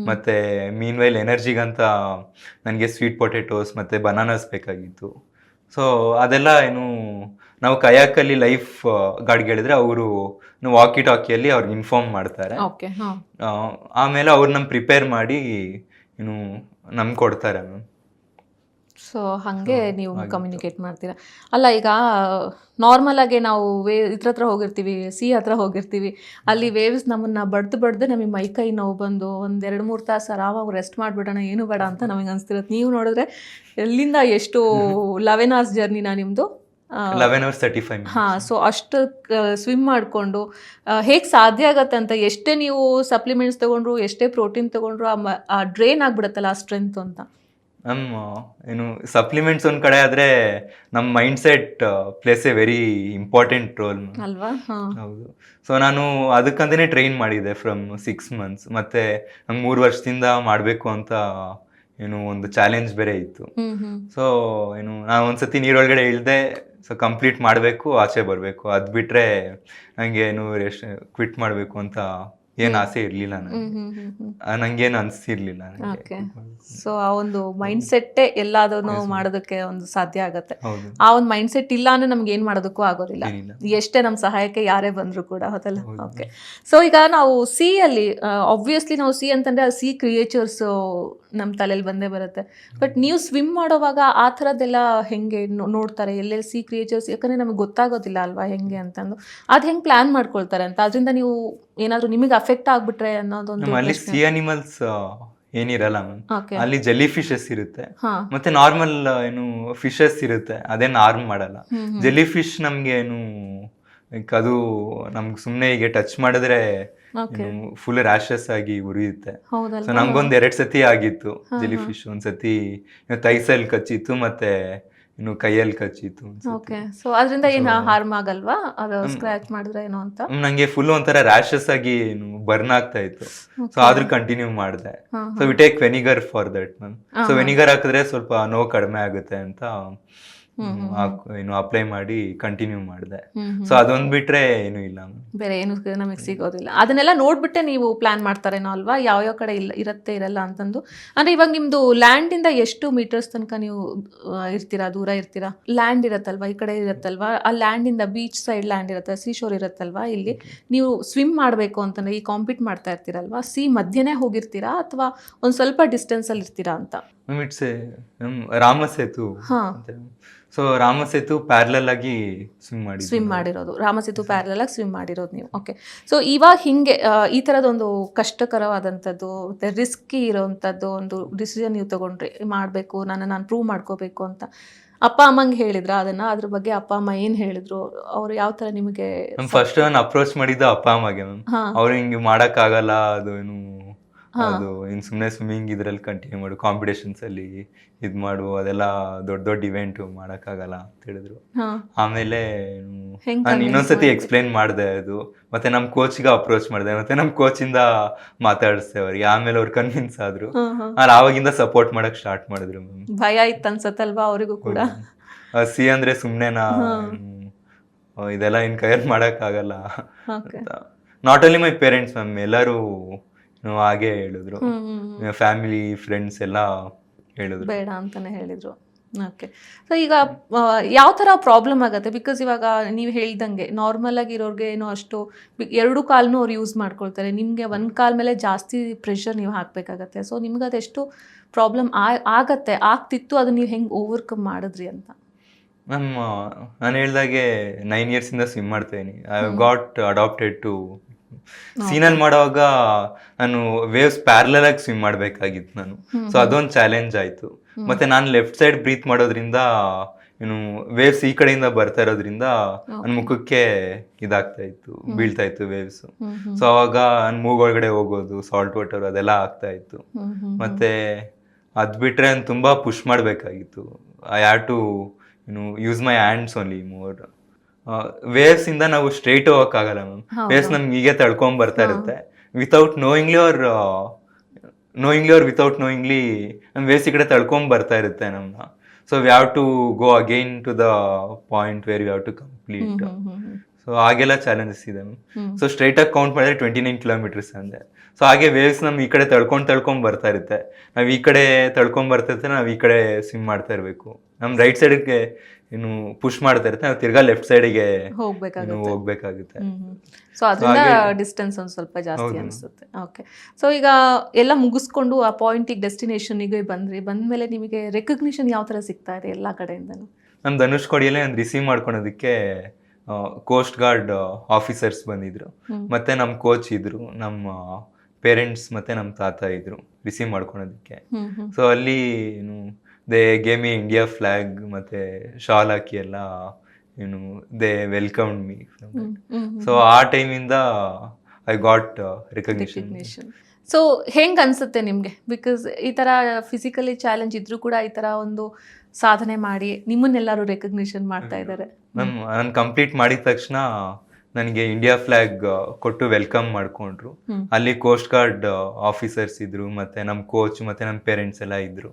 ಮತ್ತೆ ಮೀನ್ ವೈಲ್ ಎನರ್ಜಿಗಂತ ನನಗೆ ಸ್ವೀಟ್ ಪೊಟೆಟೋಸ್ ಮತ್ತೆ ಬನಾನಾಸ್ ಬೇಕಾಗಿತ್ತು. ಸೊ ಅದೆಲ್ಲ ನಾವು ಕಯಾಕಲ್ಲಿ ಲೈಫ್ ಗಾರ್ಡ್ಗೆ ಹೇಳಿದ್ರೆ ಅವರು ವಾಕಿ ಟಾಕಿಯಲ್ಲಿ ಅವ್ರಿಗೆ ಇನ್ಫಾರ್ಮ್ ಮಾಡ್ತಾರೆ. ಆಮೇಲೆ ಅವ್ರು ನಮ್ಗೆ ಪ್ರಿಪೇರ್ ಮಾಡಿ ನಮ್ಗೆ ಕೊಡ್ತಾರೆ ಮ್ಯಾಮ್. ಸೊ ಹಾಗೆ ನೀವು ಕಮ್ಯುನಿಕೇಟ್ ಮಾಡ್ತೀರಾ. ಅಲ್ಲ, ಈಗ ನಾರ್ಮಲ್ ಆಗಿ ನಾವು ಇದ್ರ ಹತ್ರ ಹೋಗಿರ್ತೀವಿ, ಸಿ ಹತ್ರ ಹೋಗಿರ್ತೀವಿ, ಅಲ್ಲಿ ವೇವ್ಸ್ ನಮ್ಮನ್ನ ಬಡ್ದು ನಮಗೆ ಮೈಕೈ ನೋವು ಬಂದು 1-2-3 ತಾಸು ಆರಾಮಾಗಿ ರೆಸ್ಟ್ ಮಾಡಿಬಿಡೋಣ, ಏನು ಬೇಡ ಅಂತ ನಮಗೆ ಅನಿಸ್ತಿರುತ್ತೆ. ನೀವು ನೋಡಿದ್ರೆ ಎಲ್ಲಿಂದ ಎಷ್ಟು 11 hours ಜರ್ನಿನ ನಿಮ್ಮದು? 11 hours 35 minutes. ಸೊ ಅಷ್ಟು ಸ್ವಿಮ್ ಮಾಡಿಕೊಂಡು ಹೇಗೆ ಸಾಧ್ಯ ಆಗತ್ತೆ ಅಂತ, ಎಷ್ಟೇ ನೀವು ಸಪ್ಲಿಮೆಂಟ್ಸ್ ತೊಗೊಂಡ್ರು, ಎಷ್ಟೇ ಪ್ರೋಟೀನ್ ತೊಗೊಂಡ್ರು, ಆ ಡ್ರೈನ್ ಆಗಿಬಿಡುತ್ತಲ್ಲ ಆ ಸ್ಟ್ರೆಂತ್ ಅಂತ. ಸಪ್ಲಿಮೆಂಟ್ಸ್ ಒಂದ್ ಕಡೆ ಆದ್ರೆ ನಮ್ಮ mind set place A very important role ಅಲ್ವಾ? ಹೌದು. ಸೊ ನಾನು ಅದಕ್ಕಂತಾನೆ ಟ್ರೈನ್ ಮಾಡಿದೆ ಫ್ರಮ್ 6 months. ಮತ್ತೆ ನಂಗೆ 3 ವರ್ಷದಿಂದ ಮಾಡ್ಬೇಕು ಅಂತ ಒಂದು ಚಾಲೆಂಜ್ ಬೇರೆ ಇತ್ತು. ಸೊ ನಾನು ಒಂದ್ಸತಿ ನೀರೊಳಗಡೆ ಇಳ್ದೆ. ಸೊ ಕಂಪ್ಲೀಟ್ ಮಾಡಬೇಕು, ಆಚೆ ಬರಬೇಕು. ಅದ್ ಬಿಟ್ರೆ ನಂಗೆ ಕ್ವಿಟ್ ಮಾಡಬೇಕು ಅಂತ ಏನ್ ಆಸೆ ಇರ್ಲಿಲ್ಲ, ನಂಗೇನು ಅನ್ಸಿರ್ಲಿಲ್ಲ. ಸೊ ಆ ಒಂದು ಮೈಂಡ್ ಸೆಟ್ಟೇ ಎಲ್ಲದನ್ನು ಮಾಡೋದಕ್ಕೆ ಒಂದು ಸಾಧ್ಯ ಆಗತ್ತೆ. ಆ ಒಂದು ಮೈಂಡ್ ಸೆಟ್ ಇಲ್ಲ ಅಂದ್ರೆ ನಮ್ಗೆ ಏನ್ ಮಾಡೋದಕ್ಕೂ ಆಗೋದಿಲ್ಲ, ಎಷ್ಟೇ ನಮ್ ಸಹಾಯಕ್ಕೆ ಯಾರೇ ಬಂದ್ರು ಕೂಡ. ಹೌದಲ್ಲ? ಓಕೆ. ಸೊ ಈಗ ನಾವು ಸಿ ಅಲ್ಲಿ ಆಬ್ವಿಯಸ್ಲಿ ನಾವು ಸಿ ಅಂತಂದ್ರೆ ಸಿ ಕ್ರಿಯೇಚರ್ಸ್ ನಮ್ ತಲೆಯಲ್ಲಿ ಬಂದೇ ಬರುತ್ತೆ. ಬಟ್ ನೀವು ಸ್ವಿಮ್ ಮಾಡೋವಾಗ ಆ ಥರದ್ದೆಲ್ಲ ಹೆಂಗೆ ನೋಡ್ತಾರೆ, ಎಲ್ಲೆಲ್ಲಿ ಸಿ ಕ್ರಿಯೇಚರ್ಸ್? ಯಾಕಂದ್ರೆ ನಮಗೆ ಗೊತ್ತಾಗೋದಿಲ್ಲ ಅಲ್ವಾ ಹೆಂಗೆ ಅಂತಂದು. ಅದ್ ಹೆಂಗ್ ಪ್ಲಾನ್ ಮಾಡ್ಕೊಳ್ತಾರೆ ಅಂತ, ಅದರಿಂದ ನೀವು ಏನಾದ್ರು ನಿಮಗೆ ಅಫೆಕ್ಟ್ ಆಗ್ಬಿಟ್ರೆ ಅನ್ನೋದೊಂದು. ಅಲ್ಲಿ ಸಿ ಅನಿಮಲ್ಸ್ ಏನಿರಲ್ಲ ಮ್ಯಾಮ್, ಅಲ್ಲಿ ಜೆಲ್ಲಿ ಫಿಶಸ್ ಇರುತ್ತೆ, ಮತ್ತೆ ನಾರ್ಮಲ್ ಫಿಶಸ್ ಇರುತ್ತೆ, ಅದೇನು ಹಾರ್ಮ್ ಮಾಡಲ್ಲ. ಜೆಲ್ಲಿ ಫಿಶ್ ನಮ್ಗೆ ಲೈಕ್ ಅದು ನಮ್ಗೆ ಸುಮ್ಮನೆ ಹೀಗೆ ಟಚ್ ಮಾಡಿದ್ರೆ ಓಕೆ ಫುಲ್ ರ್ಯಾಷಸ್ ಆಗಿ ಉರಿಯುತ್ತೆ. ಸೊ ಹೌದಲ್ವಾ ನಮ್ಗೊಂದ್ 2 ಸತಿ ಆಗಿತ್ತು ಜೆಲಿ ಫಿಶ್. ಒಂದ್ಸತಿ ತೈಸಲ್ಲಿ ಕಚ್ಚಿತ್ತು, ಮತ್ತೆ ಇನ್ನು ಕೈಯಲ್ಲಿ ಕಚ್ಚಿತ್ತು ಒಂದ್ಸತಿ. ಓಕೆ ಸೊ ಅದರಿಂದ ಏನು ಹಾರ್ಮ್ ಆಗಲ್ವಾ ಅದು ಸ್ಕ್ರಾಚ್ ಮಾಡಿದ್ರೆ ಏನೋ ಅಂತ? ನಂಗೆ ಫುಲ್ ಒಂಥರ ರ್ಯಾಷಸ್ ಆಗಿ ಬರ್ನ್ ಆಗ್ತಾ ಇತ್ತು. ಸೊ ಆದ್ರೂ ಕಂಟಿನ್ಯೂ ಮಾಡಿದೆ. ಹಾ, so we take vinegar for that ma'am. So vinegar ಹಾಕಿದ್ರೆ ಸ್ವಲ್ಪ ನೋವು ಕಡಿಮೆ ಆಗುತ್ತೆ ಅಂತ ಅಪ್ಲೈ ಮಾಡಿ ಕಂಟಿನ್ಯೂ ಮಾಡಿದೆ. ಸೊ ಅದೊಂದ್ ಬಿಟ್ರೆ ಏನು ಇಲ್ಲ ಮ್ಯಾಮ್. ಬೇರೆ ಏನು ನಮಗೆ ಸಿಗೋದಿಲ್ಲ. ಅದನ್ನೆಲ್ಲ ನೋಡ್ಬಿಟ್ಟೆ ನೀವು ಪ್ಲಾನ್ ಮಾಡ್ತಾರೇನೋ ಅಲ್ವಾ, ಯಾವ ಕಡೆ ಇರತ್ತೆ ಇರಲ್ಲ ಅಂತಂದು. ಅಂದ್ರೆ ಇವಾಗ ನಿಮ್ದು ಲ್ಯಾಂಡ್ ಇಂದ ಎಷ್ಟು ಮೀಟರ್ಸ್ ತನಕ ನೀವು ಇರ್ತೀರಾ, ದೂರ ಇರ್ತೀರಾ? ಲ್ಯಾಂಡ್ ಇರತ್ತಲ್ವಾ, ಈ ಕಡೆ ಇರತ್ತಲ್ವಾ, ಆ ಲ್ಯಾಂಡ್ ಇಂದ ಬೀಚ್ ಸೈಡ್ ಲ್ಯಾಂಡ್ ಇರುತ್ತೆ, ಸಿ ಶೋರ್ ಇರತ್ತಲ್ವಾ, ಇಲ್ಲಿ ನೀವು ಸ್ವಿಮ್ ಮಾಡಬೇಕು ಅಂತಂದ್ರೆ ಈ ಕಾಂಪೀಟ್ ಮಾಡ್ತಾ ಇರ್ತೀರಲ್ವಾ, ಸಿ ಮಧ್ಯನೇ ಹೋಗಿರ್ತೀರಾ ಅಥವಾ ಒಂದ್ ಸ್ವಲ್ಪ ಡಿಸ್ಟೆನ್ಸ್ ಅಲ್ಲಿ ಇರ್ತೀರಾ ಅಂತ? It's Ram Setu. So Ram Setu parallel ಆಗಿ ಸ್ವಿಮ್ ಮಾಡಿರೋದು, ರಾಮಸೇತು ಪ್ಯಾರಲಲ್ ಆಗಿ ಸ್ವಿಮ್ ಮಾಡಿರೋದು ನೀವು. ಓಕೆ ಸೊ ಇವಾಗ ಹಿಂಗೆ ಈ ಥರದೊಂದು ಕಷ್ಟಕರವಾದಂಥದ್ದು ಮತ್ತು ರಿಸ್ಕಿ ಇರೋವಂಥದ್ದು ಒಂದು ಡಿಸಿಷನ್ ನೀವು ತೊಗೊಂಡ್ರಿ, ಮಾಡಬೇಕು, ನಾನು ಪ್ರೂವ್ ಮಾಡ್ಕೋಬೇಕು ಅಂತ ಅಪ್ಪ ಅಮ್ಮಂಗೆ ಹೇಳಿದ್ರ ಅದನ್ನ? ಅದ್ರ ಬಗ್ಗೆ ಅಪ್ಪ ಅಮ್ಮ ಏನ್ ಹೇಳಿದ್ರು? ಅವ್ರು ಯಾವ ತರ ನಿಮಗೆ ಫಸ್ಟ್ ನಾನು ಅಪ್ರೋಚ್ ಮಾಡಿದ್ದು ಅಪ್ಪ ಅಮ್ಮಗೆ ಮ್ಯಾಮ್. ಅವ್ರು ಹಿಂಗೆ ಮಾಡಕ್ ಆಗಲ್ಲ, ಅದು ಏನು ಅದು ಇನ್ ಸುಮ್ಮನೆ ಸ್ವಿಮ್ಮಿಂಗ್ ಇದ್ರಲ್ಲಿ ಕಂಟಿನ್ಯೂ ಮಾಡು, ಕಾಂಪಿಟೇಷನ್ಸ್ ಅಲ್ಲಿ ಇದ್ ಮಾಡು, ಅದೆಲ್ಲ ದೊಡ್ಡ ದೊಡ್ಡ ಇವೆಂಟ್ ಮಾಡಕ್ ಆಗಲ್ಲ ಅಂತ ಹೇಳಿದ್ರು. ಆಮೇಲೆ ನಾನು ಇನ್ನೊಂದ್ಸತಿ ಎಕ್ಸ್ಪ್ಲೈನ್ ಮಾಡಿದೆ ಅದು, ಮತ್ತೆ ನಮ್ ಕೋಚ್ಗೆ ಅಪ್ರೋಚ್ ಮಾಡಿದೆ, ಮತ್ತೆ ನಮ್ ಕೋಚ್ ಇಂದ ಮಾತಾಡಿಸ್ದೆ ಅವ್ರಿಗೆ. ಆಮೇಲೆ ಅವ್ರು ಕನ್ವಿನ್ಸ್ ಆದ್ರು. ಆವಾಗಿಂದ ಸಪೋರ್ಟ್ ಮಾಡಕ್ ಸ್ಟಾರ್ಟ್ ಮಾಡಿದ್ರು ಮ್ಯಾಮ್. ಭಯ ಇತ್ತು ಅನ್ಸತ್ತಲ್ವಾ ಅವರಿಗೂ ಕೂಡ? ಸಿ ಅಂದ್ರೆ ಸುಮ್ನೆನಾ, ಇದೆಲ್ಲ ಇನ್ ಕೈಯಲ್ಲಿ ಮಾಡಕ್ ಆಗಲ್ಲ. Not only my parents ma'am, ಎಲ್ಲರೂ ಹಾಗೆ ಹೇಳಿದ್ರು, ಫ್ಯಾಮಿಲಿ ಫ್ರೆಂಡ್ಸ್ ಎಲ್ಲ ಹೇಳಿದ್ರು ಬೇಡ ಅಂತಾನೆ ಹೇಳಿದ್ರು. ಓಕೆ ಸೊ ಈಗ ಯಾವ ಥರ ಪ್ರಾಬ್ಲಮ್ ಆಗುತ್ತೆ? ಬಿಕಾಸ್ ಇವಾಗ ನೀವು ಹೇಳ್ದಂಗೆ ನಾರ್ಮಲ್ ಆಗಿರೋರಿಗೆ ಏನೋ ಅಷ್ಟು 2 ಕಾಲನ್ನು ಅವ್ರು ಯೂಸ್ ಮಾಡ್ಕೊಳ್ತಾರೆ, ನಿಮಗೆ 1 ಕಾಲ್ ಮೇಲೆ ಜಾಸ್ತಿ ಪ್ರೆಷರ್ ನೀವು ಹಾಕಬೇಕಾಗತ್ತೆ. ಸೊ ನಿಮ್ಗೆ ಅದೆಷ್ಟು ಪ್ರಾಬ್ಲಮ್ ಆಗ್ತಿತ್ತು, ಅದನ್ನ ನೀವು ಹೆಂಗೆ ಓವರ್ಕಮ್ ಮಾಡಿದ್ರಿ ಅಂತ? ಮ್ಯಾಮ್ ನಾನು ಹೇಳ್ದಾಗೆ 9 ಇಯರ್ಸಿಂದ ಸ್ವಿಮ್ ಮಾಡ್ತಾ ಇದೀನಿ. ಐ ಗಾಟ್ ಅಡಾಪ್ಟೆಡ್ ಟು ಸೀನಲ್ಲಿ ಮಾಡುವಾಗ ನಾನು ವೇವ್ಸ್ ಪ್ಯಾರಲಲ್ ಆಗಿ ಸ್ವಿಮ್ ಮಾಡ್ಬೇಕಾಗಿತ್ತು ನಾನು. ಸೊ ಅದೊಂದು ಚಾಲೆಂಜ್ ಆಯ್ತು. ಮತ್ತೆ ನಾನು ಲೆಫ್ಟ್ ಸೈಡ್ ಬ್ರೀತ್ ಮಾಡೋದ್ರಿಂದ ಏನು ವೇವ್ಸ್ ಈ ಕಡೆಯಿಂದ ಬರ್ತಾ ಇರೋದ್ರಿಂದ ನನ್ನ ಮುಖಕ್ಕೆ ಇದಾಗ್ತಾ ಇತ್ತು, ಬೀಳ್ತಾ ಇತ್ತು ವೇವ್ಸ್. ಸೊ ಅವಾಗ ನನ್ನ ಮೂಗ್ ಒಳಗಡೆ ಹೋಗೋದು, ಸಾಲ್ಟ್ ವಾಟರ್ ಅದೆಲ್ಲ ಆಗ್ತಾ ಇತ್ತು. ಮತ್ತೆ ಅದ್ ಬಿಟ್ರೆ ನಾನು ತುಂಬಾ ಪುಷ್ ಮಾಡ್ಬೇಕಾಗಿತ್ತು. I have to use my hands only more. Waves ಇಂದ ನಾವು ಸ್ಟ್ರೈಟ್ ಹೋಗಕ್ ಆಗಲ್ಲ ಮ್ಯಾಮ್. ವೇವ್ಸ್ ನಮ್ಗೆ ಹೀಗೆ ತಳ್ಕೊಂಡ್ ಬರ್ತಾ ಇರುತ್ತೆ. Without knowingly or without knowingly ನಮ್ ವೇವ್ಸ್ ಈ ಕಡೆ ತಳ್ಕೊಂಡ್ ಬರ್ತಾ ಇರುತ್ತೆ ನಮ್ನ. So we have to go again to the point where we have to complete. So ಹಾಗೆಲ್ಲ ಚಾಲೆಂಜಸ್ ಇದೆ ಮ್ಯಾಮ್. ಸೊ ಸ್ಟ್ರೈಟ್ ಆಗಿ ಕೌಂಟ್ ಮಾಡಿದ್ರೆ 29 ಕಿಲೋಮೀಟರ್ಸ್ ಅಂದೆ. ಸೊ ಹಾಗೆ ವೇವ್ಸ್ ನಮ್ ಈ ಕಡೆ ತಳ್ಕೊಂಡ್ ಬರ್ತಾ ಇರುತ್ತೆ. ನಾವ್ ಈ ಕಡೆ ತಳ್ಕೊಂಡ್ ಬರ್ತಿರುತ್ತೆ, ನಾವ್ ಈ ಕಡೆ ಸ್ವಿಮ್ ಮಾಡ್ತಾ ಇರ್ಬೇಕು. ನಮ್ ರೈಟ್ ಸೈಡ್ಗೆ ಏನು ಪುಷ್ ಮಾಡ್ತಾ ಇರುತ್ತೆ, ನಾವು ತಿರ್ಗಾ ಲೆಫ್ಟ್ ಸೈಡ್ಗೆ ಹೋಗ್ಬೇಕಾಗುತ್ತೆ. ಸೊ ಅದರಿಂದ ಡಿಸ್ಟೆನ್ಸ್ ಒಂದು ಸ್ವಲ್ಪ ಜಾಸ್ತಿ ಅನಿಸುತ್ತೆ. ಓಕೆ ಸೊ ಈಗ ಎಲ್ಲ ಮುಗಿಸ್ಕೊಂಡು ಆ ಪಾಯಿಂಟಿಗೆ ಡೆಸ್ಟಿನೇಷನ್ಗೆ ಬಂದ್ಮೇಲೆ ನಿಮಗೆ ರೆಕಗ್ನಿಷನ್ ಯಾವ ಥರ ಸಿಗ್ತಾ ಇದೆ ಎಲ್ಲ ಕಡೆಯಿಂದನೂ? ನಮ್ಮ ಧನುಷ್ಕೋಡಿಯಲ್ಲಿ ನಾನು ರಿಸೀವ್ ಮಾಡ್ಕೊಳೋದಕ್ಕೆ ಕೋಸ್ಟ್ ಗಾರ್ಡ್ ಆಫೀಸರ್ಸ್ ಬಂದಿದ್ರು, ಮತ್ತೆ ನಮ್ಮ ಕೋಚ್ ಇದ್ರು, ನಮ್ಮ ಪೇರೆಂಟ್ಸ್ ಮತ್ತೆ ನಮ್ಮ ತಾತ ಇದ್ರು ರಿಸೀವ್ ಮಾಡ್ಕೊಳೋದಕ್ಕೆ. ಸೊ ಅಲ್ಲಿ they gave me India flag ಮತ್ತೆ ಶಾಲ್ ಹಾಕಿ ಎಲ್ಲ ದೇ ವೆಲ್ಕಮ್ ಮೀ. ಸೊ ಆ ಟೈಮಿಂದ ಐ ಗಾಟ್ ರೆಕಗ್ನಿಷನ್. ಸೊ ಹೆಂಗ್ ಅನ್ಸುತ್ತೆ ನಿಮ್ಗೆ? ಬಿಕಾಸ್ ಈ ತರ ಫಿಸಿಕಲಿ ಚಾಲೆಂಜ್ ಇದ್ರೂ ಕೂಡ ಈ ತರ ಒಂದು ಸಾಧನೆ ಮಾಡಿ ನಿಮ್ಮನ್ನೆಲ್ಲರೂ ರೆಕಗ್ನಿಷನ್ ಮಾಡ್ತಾ ಇದ್ದಾರೆ. ನಾನು ಕಂಪ್ಲೀಟ್ ಮಾಡಿದ ತಕ್ಷಣ ನನಗೆ ಇಂಡಿಯಾ ಫ್ಲಾಗ್ ಕೊಟ್ಟು ವೆಲ್ಕಮ್ ಮಾಡ್ಕೊಂಡ್ರು. ಅಲ್ಲಿ ಕೋಸ್ಟ್ ಗಾರ್ಡ್ ಆಫೀಸರ್ಸ್ ಇದ್ರು, ಮತ್ತೆ ನಮ್ ಕೋಚ್ ಮತ್ತೆ ನಮ್ ಪೇರೆಂಟ್ಸ್ ಎಲ್ಲ ಇದ್ರು.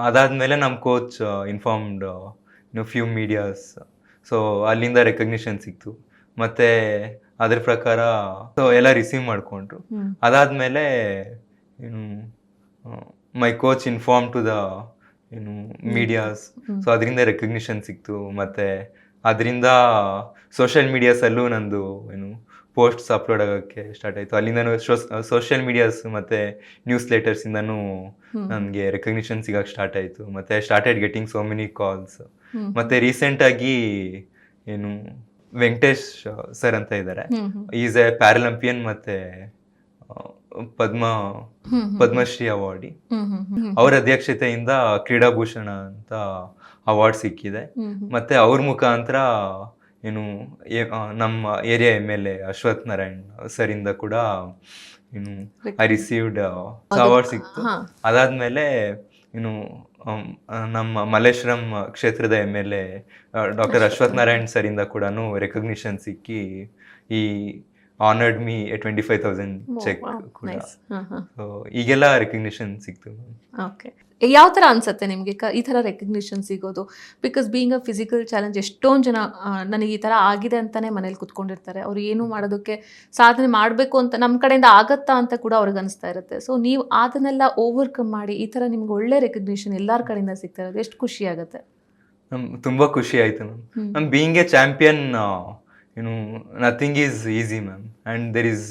ಅದಾದ್ಮೇಲೆ ನಮ್ coach informed few medias. So ಅಲ್ಲಿಂದ ರೆಕಗ್ನಿಷನ್ ಸಿಕ್ತು. ಮತ್ತೆ ಅದ್ರ ಪ್ರಕಾರ ಸೊ ಎಲ್ಲ ರಿಸೀವ್ ಮಾಡ್ಕೊಂಡ್ರು. ಅದಾದ್ಮೇಲೆ my coach inform to the medias. So ಅದರಿಂದ ರೆಕಗ್ನಿಷನ್ ಸಿಕ್ತು. ಮತ್ತೆ ಅದರಿಂದ ಸೋಷಿಯಲ್ ಮೀಡಿಯಾಸ್ ಅಲ್ಲೂ ನಂದು ಪೋಸ್ಟ್ಸ್ ಅಪ್ಲೋಡ್ ಆಗೋಕ್ಕೆ ಸ್ಟಾರ್ಟ್ ಆಯ್ತು. ಅಲ್ಲಿಂದ ಸೋಷಿಯಲ್ ಮೀಡಿಯಾಸ್ ಮತ್ತೆ ನ್ಯೂಸ್ ಲೆಟರ್ಸ್ ಇಂದನೂ ನನಗೆ ರೆಕಗ್ನಿಷನ್ ಸಿಗಕ್ಕೆ ಸ್ಟಾರ್ಟ್ ಆಯ್ತು. ಮತ್ತೆ started getting so many calls. ಮತ್ತೆ ರೀಸೆಂಟ್ ಆಗಿ ವೆಂಕಟೇಶ್ ಸರ್ ಅಂತ ಇದ್ದಾರೆ, ಈಸ್ ಎ ಪ್ಯಾರಾಲಂಪಿಯನ್ ಮತ್ತೆ ಪದ್ಮಶ್ರೀ ಅವಾರ್ಡಿ. ಅವ್ರ ಅಧ್ಯಕ್ಷತೆಯಿಂದ ಕ್ರೀಡಾಭೂಷಣ ಅಂತ ಅವಾರ್ಡ್ ಸಿಕ್ಕಿದೆ. ಮತ್ತೆ ಅವ್ರ ಮುಖಾಂತರ ಏನು ನಮ್ಮ ಏರಿಯಾ MLA ಅಶ್ವಥ್ ನಾರಾಯಣ್ ಸರಿಂದ ಕೂಡ ಏನು ಐ ರಿಸೀವ್ಡ್ ಅವಾರ್ಡ್ ಸಿಕ್ತು. ಅದಾದ್ಮೇಲೆ ಏನು ನಮ್ಮ ಮಲ್ಲೇಶ್ವರಂ ಕ್ಷೇತ್ರದ MLA ಡಾಕ್ಟರ್ ಅಶ್ವಥ್ ನಾರಾಯಣ್ ಸರಿಂದ ಕೂಡ ರೆಕಗ್ನಿಷನ್ ಸಿಕ್ಕಿ ಈ ಆನರ್ಡ್ ಮೀ 25,000 ಚೆಕ್ ಕೂಡ. ಸೊ ಈಗೆಲ್ಲ ರೆಕಗ್ನಿಷನ್ ಸಿಕ್ತು. ಓಕೆ, ಯಾವ ಥರ ಅನ್ಸುತ್ತೆ ನಿಮಗೆ ಈ ಥರ ರೆಕಗ್ನಿಷನ್ ಸಿಗೋದು? Because being a physical challenge, ಎಷ್ಟೊಂದು ಜನ ನನಗೆ ಈ ಥರ ಆಗಿದೆ ಅಂತಲೇ ಮನೇಲಿ ಕುತ್ಕೊಂಡಿರ್ತಾರೆ. ಅವ್ರು ಏನು ಮಾಡೋದಕ್ಕೆ ಸಾಧನೆ ಮಾಡಬೇಕು ಅಂತ ನಮ್ಮ ಕಡೆಯಿಂದ ಆಗತ್ತಾ ಅಂತ ಕೂಡ ಅವ್ರಿಗೆ ಅನಿಸ್ತಾ ಇರುತ್ತೆ. ಸೊ ನೀವು ಅದನ್ನೆಲ್ಲ ಓವರ್ಕಮ್ ಮಾಡಿ ಈ ಥರ ನಿಮ್ಗೆ ಒಳ್ಳೆ ರೆಕಗ್ನಿಷನ್ ಎಲ್ಲರ ಕಡೆಯಿಂದ ಸಿಗ್ತಾ ಇರೋದು ಎಷ್ಟು ಖುಷಿ ಆಗುತ್ತೆ? ತುಂಬ ಖುಷಿ ಆಯಿತು ma'am. Being a champion, nothing is easy ma'am, and there is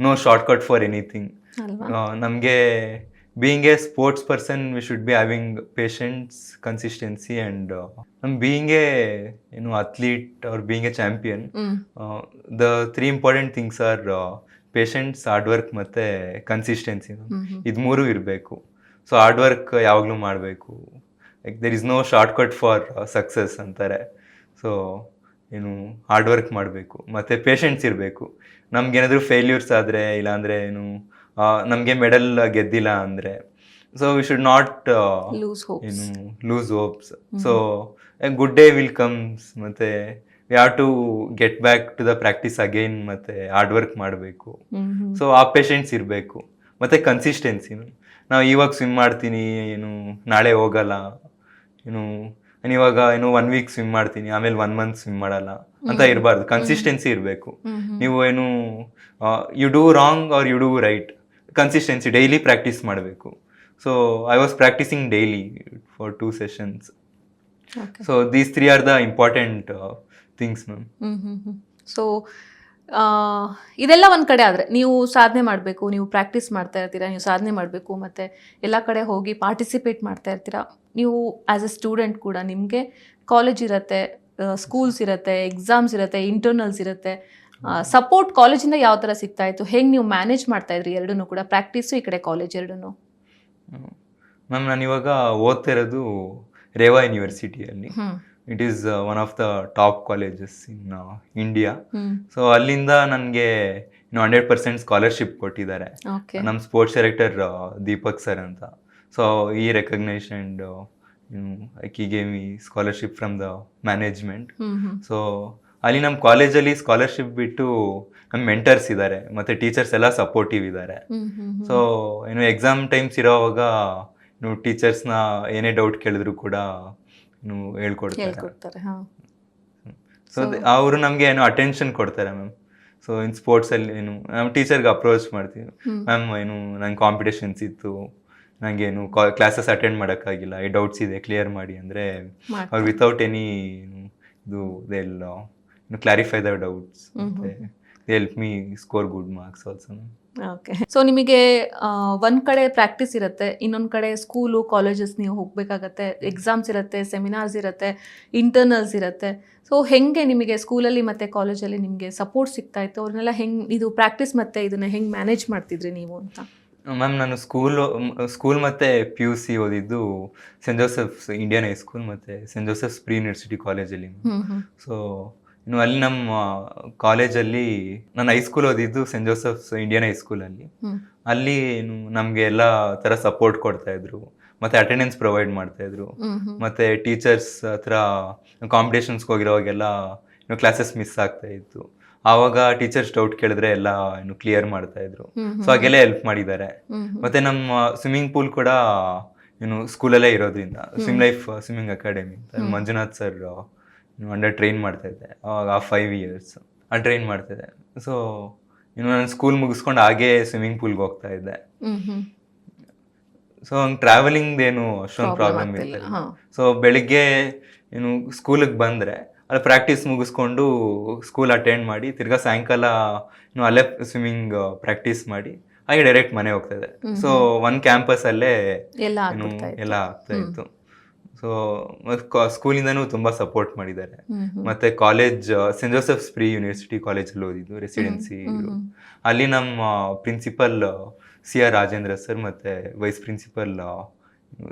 no shortcut for anything. ನಮಗೆ being a sports person, we should be having patience, consistency, and being a athlete or being a champion, the three important things are patience, hard work ಮತ್ತೆ consistency. ಇದು ಮೂರು ಇರಬೇಕು. ಸೊ ಹಾರ್ಡ್ ವರ್ಕ್ ಯಾವಾಗಲೂ ಮಾಡಬೇಕು. Like there is no shortcut for success ಅಂತಾರೆ. ಸೊ ಹಾರ್ಡ್ ವರ್ಕ್ ಮಾಡಬೇಕು ಮತ್ತು ಪೇಷನ್ಸ್ ಇರಬೇಕು. ನಮ್ಗೇನಾದರೂ ಫೇಲ್ಯೂರ್ಸ್ ಆದರೆ, ಇಲ್ಲಾಂದರೆ ನಮಗೆ ಮೆಡಲ್ ಗೆದ್ದಿಲ್ಲ ಅಂದರೆ, so we should not lose hopes. So a good day will comes, ಮತ್ತು we have to get back to the practice again, ಮತ್ತು ಹಾರ್ಡ್ ವರ್ಕ್ ಮಾಡಬೇಕು. ಸೊ ಆ ಪೇಷನ್ಸ್ ಇರಬೇಕು ಮತ್ತು ಕನ್ಸಿಸ್ಟೆನ್ಸಿ. ನಾವು ಇವಾಗ ಸ್ವಿಮ್ ಮಾಡ್ತೀನಿ, ನಾಳೆ ಹೋಗಲ್ಲ, ನಾನು ಇವಾಗ 1 ವೀಕ್ ಸ್ವಿಮ್ ಮಾಡ್ತೀನಿ, ಆಮೇಲೆ 1 ಮಂತ್ ಸ್ವಿಮ್ ಮಾಡಲ್ಲ ಅಂತ ಇರಬಾರ್ದು. ಕನ್ಸಿಸ್ಟೆನ್ಸಿ ಇರಬೇಕು. ನೀವು you do wrong or you do right, consistency daily practice ಮಾಡಬೇಕು. So I was practicing daily for 2 sessions. So these 3 are the important things ma'am. So ಇದೆಲ್ಲ ಒಂದು ಕಡೆ ಆದರೆ, ನೀವು ಸಾಧನೆ ಮಾಡಬೇಕು, ನೀವು ಪ್ರಾಕ್ಟೀಸ್ ಮಾಡ್ತಾ ಇರ್ತೀರಾ, ನೀವು ಸಾಧನೆ ಮಾಡಬೇಕು, ಮತ್ತು ಎಲ್ಲ ಕಡೆ ಹೋಗಿ ಪಾರ್ಟಿಸಿಪೇಟ್ ಮಾಡ್ತಾ ಇರ್ತೀರಾ. ನೀವು ಆ್ಯಸ್ ಎ ಸ್ಟೂಡೆಂಟ್ ಕೂಡ ನಿಮಗೆ ಕಾಲೇಜ್ ಇರುತ್ತೆ, ಸ್ಕೂಲ್ಸ್ ಇರುತ್ತೆ, ಎಕ್ಸಾಮ್ಸ್ ಇರುತ್ತೆ, ಇಂಟರ್ನಲ್ಸ್ ಇರುತ್ತೆ. ಸಪೋರ್ಟ್ ಕಾಲೇಜಿಂದ ಯಾವ ಥರ ಸಿಗ್ತಾ ಇತ್ತು? ಹೆಂಗೆ ನೀವು ಮ್ಯಾನೇಜ್ ಮಾಡ್ತಾ ಇದ್ರಿ ಎರಡನ್ನೂ ಕೂಡ, ಪ್ರಾಕ್ಟೀಸು ಈ ಕಡೆ ಕಾಲೇಜ್ ಎರಡನ್ನೂ? ಮ್ಯಾಮ್, ನಾನಿವಾಗ ಓದ್ತಾ ಇರೋದು ರೇವಾ ಯೂನಿವರ್ಸಿಟಿಯಲ್ಲಿ. It is one of the top colleges in India. So ಅಲ್ಲಿಂದ ನನಗೆ 100% ಸ್ಕಾಲರ್ಶಿಪ್ ಕೊಟ್ಟಿದ್ದಾರೆ ನಮ್ಮ ಸ್ಪೋರ್ಟ್ಸ್ ಡೈರೆಕ್ಟರ್ ದೀಪಕ್ ಸರ್ ಅಂತ. ಸೊ ಈ recognition he gave me scholarship from the management. ಸೊ ಅಲ್ಲಿ ನಮ್ಮ ಕಾಲೇಜಲ್ಲಿ ಸ್ಕಾಲರ್ಶಿಪ್ ಬಿಟ್ಟು ನಮ್ಮ ಮೆಂಟರ್ಸ್ ಇದ್ದಾರೆ, ಮತ್ತು ಟೀಚರ್ಸ್ ಎಲ್ಲ ಸಪೋರ್ಟಿವ್ ಇದ್ದಾರೆ. ಸೊ ಎಕ್ಸಾಮ್ ಟೈಮ್ಸ್ ಇರೋವಾಗ ಟೀಚರ್ಸ್ನ ಏನೇ ಡೌಟ್ ಕೇಳಿದ್ರು ಕೂಡ ಹೇಳ್ಕೊಡ್ತಾರೆ. ಸೊ ಅವರು ನಮಗೆ ಅಟೆನ್ಷನ್ ಕೊಡ್ತಾರೆ ಮ್ಯಾಮ್. ಸೊ ಸ್ಪೋರ್ಟ್ಸಲ್ಲಿ ನಮ್ಮ ಟೀಚರ್ಗೆ ಅಪ್ರೋಚ್ ಮಾಡ್ತೀವಿ, ಮ್ಯಾಮ್ ನಂಗೆ ಕಾಂಪಿಟೇಷನ್ಸ್ ಇತ್ತು, ನನಗೇನು ಕ್ಲಾಸಸ್ ಅಟೆಂಡ್ ಮಾಡೋಕ್ಕಾಗಿಲ್ಲ, ಈ ಡೌಟ್ಸ್ ಇದೆ ಕ್ಲಿಯರ್ ಮಾಡಿ ಅಂದರೆ ಅವ್ರು without any they clarify the doubts, they help me score good marks also. Okay. So ನಿಮಗೆ ಒಂದು ಕಡೆ ಪ್ರಾಕ್ಟೀಸ್ ಇರುತ್ತೆ, ಇನ್ನೊಂದು ಕಡೆ ಸ್ಕೂಲು ಕಾಲೇಜಸ್ ನೀವು ಹೋಗಬೇಕಾಗತ್ತೆ, ಎಕ್ಸಾಮ್ಸ್ ಇರುತ್ತೆ, ಸೆಮಿನಾರ್ಸ್ ಇರುತ್ತೆ, ಇಂಟರ್ನಲ್ಸ್ ಇರುತ್ತೆ. ಸೊ ಹೆಂಗೆ ನಿಮಗೆ ಸ್ಕೂಲಲ್ಲಿ ಮತ್ತು ಕಾಲೇಜಲ್ಲಿ ನಿಮಗೆ ಸಪೋರ್ಟ್ ಸಿಗ್ತಾ ಇತ್ತು? ಅವ್ರನ್ನೆಲ್ಲ ಹೆಂಗೆ ಇದು ಪ್ರಾಕ್ಟೀಸ್ ಮತ್ತು ಇದನ್ನು ಹೆಂಗೆ ಮ್ಯಾನೇಜ್ ಮಾಡ್ತಿದ್ರಿ ನೀವು ಅಂತ? ಮ್ಯಾಮ್, ನಾನು ಸ್ಕೂಲ್ ಮತ್ತು PUC ಓದಿದ್ದು ಸೆಂಟ್ ಜೋಸೆಫ್ಸ್ ಇಂಡಿಯನ್ ಹೈಸ್ಕೂಲ್ ಮತ್ತು ಸೆಂಟ್ ಜೋಸೆಫ್ಸ್ ಪ್ರೀ ಯೂನಿವರ್ಸಿಟಿ ಕಾಲೇಜಲ್ಲಿ. ಸೊ ಅಲ್ಲಿ ನಮ್ಮ ಕಾಲೇಜಲ್ಲಿ ನಾನು ಹೈಸ್ಕೂಲ್ ಓದಿದ್ದು ಸೆಂಟ್ ಜೋಸೆಫ್ಸ್ ಇಂಡಿಯನ್ ಹೈಸ್ಕೂಲಲ್ಲಿ. ಅಲ್ಲಿ ನಮಗೆ ಎಲ್ಲ ಥರ ಸಪೋರ್ಟ್ ಕೊಡ್ತಾಯಿದ್ರು, ಮತ್ತು ಅಟೆಂಡೆನ್ಸ್ ಪ್ರೊವೈಡ್ ಮಾಡ್ತಾಯಿದ್ರು, ಮತ್ತು ಟೀಚರ್ಸ್ ಹತ್ರ ಕಾಂಪಿಟೇಷನ್ಸ್ಗೆ ಹೋಗಿರೋವಾಗೆಲ್ಲ ಕ್ಲಾಸಸ್ ಮಿಸ್ ಆಗ್ತಾ ಇತ್ತು. ಆವಾಗ ಟೀಚರ್ಸ್ ಡೌಟ್ ಕೇಳಿದ್ರೆ ಎಲ್ಲ ಕ್ಲಿಯರ್ ಮಾಡ್ತಾ ಇದ್ರು. ಸೊ ಹಾಗೆಲ್ಲ ಹೆಲ್ಪ್ ಮಾಡಿದ್ದಾರೆ. ಮತ್ತೆ ನಮ್ಮ ಸ್ವಿಮ್ಮಿಂಗ್ ಪೂಲ್ ಕೂಡ ಸ್ಕೂಲಲ್ಲೇ ಇರೋದ್ರಿಂದ ಸ್ವಿಮ್ ಲೈಫ್ ಸ್ವಿಮ್ಮಿಂಗ್ ಅಕಾಡೆಮಿ ಅಂತ ಮಂಜುನಾಥ್ ಸರ್ ಅಂಡರ್ ಟ್ರೈನ್ ಮಾಡ್ತಾ ಇದ್ದೆ ಅವಾಗ 5 years ಟ್ರೈನ್ ಮಾಡ್ತಿದ್ದೆ. ಸೊ ನಾನು ಸ್ಕೂಲ್ ಮುಗಿಸ್ಕೊಂಡು ಹಾಗೆ ಸ್ವಿಮ್ಮಿಂಗ್ ಪೂಲ್ಗೆ ಹೋಗ್ತಾ ಇದ್ದೆ. ಸೊ ಹಂಗೆ ಟ್ರಾವೆಲಿಂಗ್ದೇನು ಅಷ್ಟೊಂದು ಪ್ರಾಬ್ಲಮ್ ಇರ್ತಿಲ್ಲ. ಸೊ ಬೆಳಿಗ್ಗೆ ಸ್ಕೂಲಿಗೆ ಬಂದರೆ ಅಲ್ಲಿ ಪ್ರಾಕ್ಟೀಸ್ ಮುಗಿಸ್ಕೊಂಡು ಸ್ಕೂಲ್ ಅಟೆಂಡ್ ಮಾಡಿ ತಿರ್ಗಾ ಸಾಯಂಕಾಲ ಅಲ್ಲೇ ಸ್ವಿಮ್ಮಿಂಗ್ ಪ್ರಾಕ್ಟೀಸ್ ಮಾಡಿ ಹಾಗೆ ಡೈರೆಕ್ಟ್ ಮನೆ ಹೋಗ್ತಾ ಇದೆ. ಸೊ ಒಂದು ಕ್ಯಾಂಪಸಲ್ಲೇ ಎಲ್ಲ ಆಗ್ತಾ ಇತ್ತು. ಸೊ ಸ್ಕೂಲಿಂದನೂ ತುಂಬ ಸಪೋರ್ಟ್ ಮಾಡಿದ್ದಾರೆ. ಮತ್ತು college Saint Joseph's pre university ಕಾಲೇಜಲ್ಲಿ ಓದಿದ್ದು ರೆಸಿಡೆನ್ಸಿ. ಅಲ್ಲಿ ನಮ್ಮ ಪ್ರಿನ್ಸಿಪಲ್ CR ರಾಜೇಂದ್ರ ಸರ್ ಮತ್ತು ವೈಸ್ ಪ್ರಿನ್ಸಿಪಲ್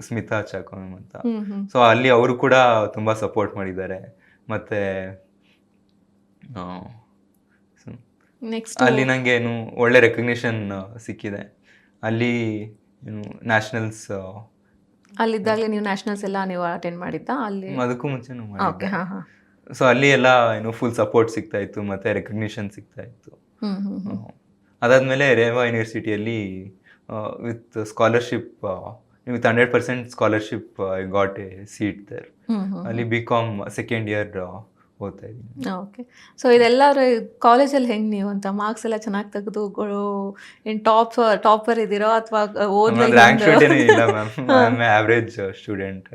ಸ್ಮಿತಾ ಚಾಕೋಮ್ ಅಂತ. ಸೊ ಅಲ್ಲಿ ಅವರು ಕೂಡ ತುಂಬ ಸಪೋರ್ಟ್ ಮಾಡಿದ್ದಾರೆ. ಮತ್ತು ನೆಕ್ಸ್ಟ್ ಅಲ್ಲಿ ನನಗೆ ಏನು ಒಳ್ಳೆ ರೆಕಗ್ನಿಷನ್ ಸಿಕ್ಕಿದೆ. ಅಲ್ಲಿ ಏನು ನ್ಯಾಷನಲ್ಸ್ ಅಲ್ಲಿದ್ದಾಗಲೇ ನೀವು ನ್ಯಾಷನಲ್ಸ್ ಎಲ್ಲ ನೀವು ಅಟೆಂಡ್ ಮಾಡಿದ್ದಾ ಅಲ್ಲಿ? ಅದಕ್ಕೂ ಮುಂಚೆನೂ ಓಕೆ, ಮಾಡಿದ್ದೆ. ಹಾಂ ಹಾಂ. ಸೊ ಅಲ್ಲಿ ಎಲ್ಲ ಏನು ಫುಲ್ ಸಪೋರ್ಟ್ ಸಿಗ್ತಾ ಇತ್ತು ಮತ್ತೆ ರೆಕಗ್ನಿಷನ್ ಸಿಗ್ತಾ ಇತ್ತು. ಅದಾದ್ಮೇಲೆ ರೇವಾ ಯೂನಿವರ್ಸಿಟಿಯಲ್ಲಿ with scholarship with 100% scholarship I got a seat there. ಅಲ್ಲಿ BCom ಸೆಕೆಂಡ್ ಇಯರ್ ಓದ್ತಾ ಇದ್ದೀನಿ. ಓಕೆ. ಸೊ ಇದೆಲ್ಲ ಕಾಲೇಜಲ್ಲಿ ಹೆಂಗೆ ನೀವು ಅಂತ ಮಾರ್ಕ್ಸ್ ಎಲ್ಲ ಚೆನ್ನಾಗಿ ತೆಗೆದು ಏನು ಟಾಪರ್ ಇದ್ದೀರೋ ಅಥವಾ ಓದ್ರಲ್ಲಿ ರ್ಯಾಂಕ್ ಶೀಟ್ ಏನೂ ಇಲ್ಲ ma'am, I am average student.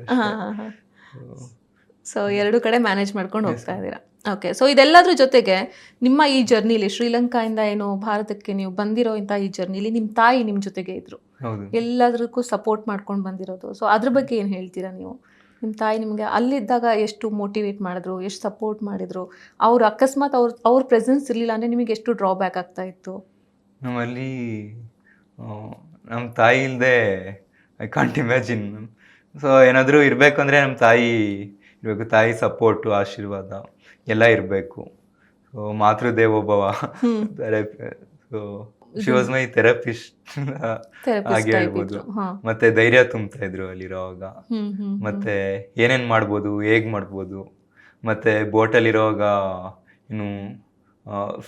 So ಎರಡು ಕಡೆ ಮ್ಯಾನೇಜ್ ಮಾಡ್ಕೊಂಡು ಹೋಗ್ತಾ ಇದ್ದೀರಾ. ಓಕೆ. ಸೊ ಇದೆಲ್ಲದ್ರ ಜೊತೆಗೆ ನಿಮ್ಮ ಈ ಜರ್ನಿಲಿ ಶ್ರೀಲಂಕಾಯಿಂದ ಏನು ಭಾರತಕ್ಕೆ ನೀವು ಬಂದಿರೋ ಇಂಥ ಈ ಜರ್ನಿಲಿ ನಿಮ್ಮ ತಾಯಿ ನಿಮ್ಮ ಜೊತೆಗೆ ಇದ್ರು, ಹೌದು. ಎಲ್ಲದಕ್ಕೂ ಸಪೋರ್ಟ್ ಮಾಡ್ಕೊಂಡು ಬಂದಿರೋದು. ಸೊ ಅದ್ರ ಬಗ್ಗೆ ಏನು ಹೇಳ್ತೀರಾ ನೀವು? ನಿಮ್ಮ ತಾಯಿ ನಿಮಗೆ ಅಲ್ಲಿದ್ದಾಗ ಎಷ್ಟು ಮೋಟಿವೇಟ್ ಮಾಡಿದ್ರು, ಎಷ್ಟು ಸಪೋರ್ಟ್ ಮಾಡಿದ್ರು? ಅವ್ರು ಅಕಸ್ಮಾತ್ ಅವ್ರ ಪ್ರೆಸೆನ್ಸ್ ಇರಲಿಲ್ಲ ಅಂದರೆ ನಿಮಗೆ ಎಷ್ಟು ಡ್ರಾಬ್ಯಾಕ್ ಆಗ್ತಾ ಇತ್ತು? ನಮ್ಮಲ್ಲಿ ನಮ್ಮ ತಾಯಿ ಇಲ್ಲದೆ ಐ ಕಾಂಟ್ ಇಮ್ಯಾಜಿನ್. ಸೊ ಏನಾದರೂ ಇರಬೇಕು ಅಂದರೆ ನಮ್ಮ ತಾಯಿ ಇರಬೇಕು. ತಾಯಿ ಸಪೋರ್ಟು, ಆಶೀರ್ವಾದ ಎಲ್ಲ ಇರಬೇಕು. ಸೊ ಮಾತೃದೇವೋಭವ so she was my therapist ಹಾಗೆ ಹೇಳ್ಬೋದು. ಮತ್ತೆ ಧೈರ್ಯ ತುಂಬ್ತಾ ಇದ್ರು ಅಲ್ಲಿರೋವಾಗ. ಮತ್ತೆ ಏನೇನು ಮಾಡ್ಬೋದು, ಹೇಗೆ ಮಾಡ್ಬೋದು, ಮತ್ತೆ ಬೋಟಲ್ಲಿರೋವಾಗ ಇನ್ನು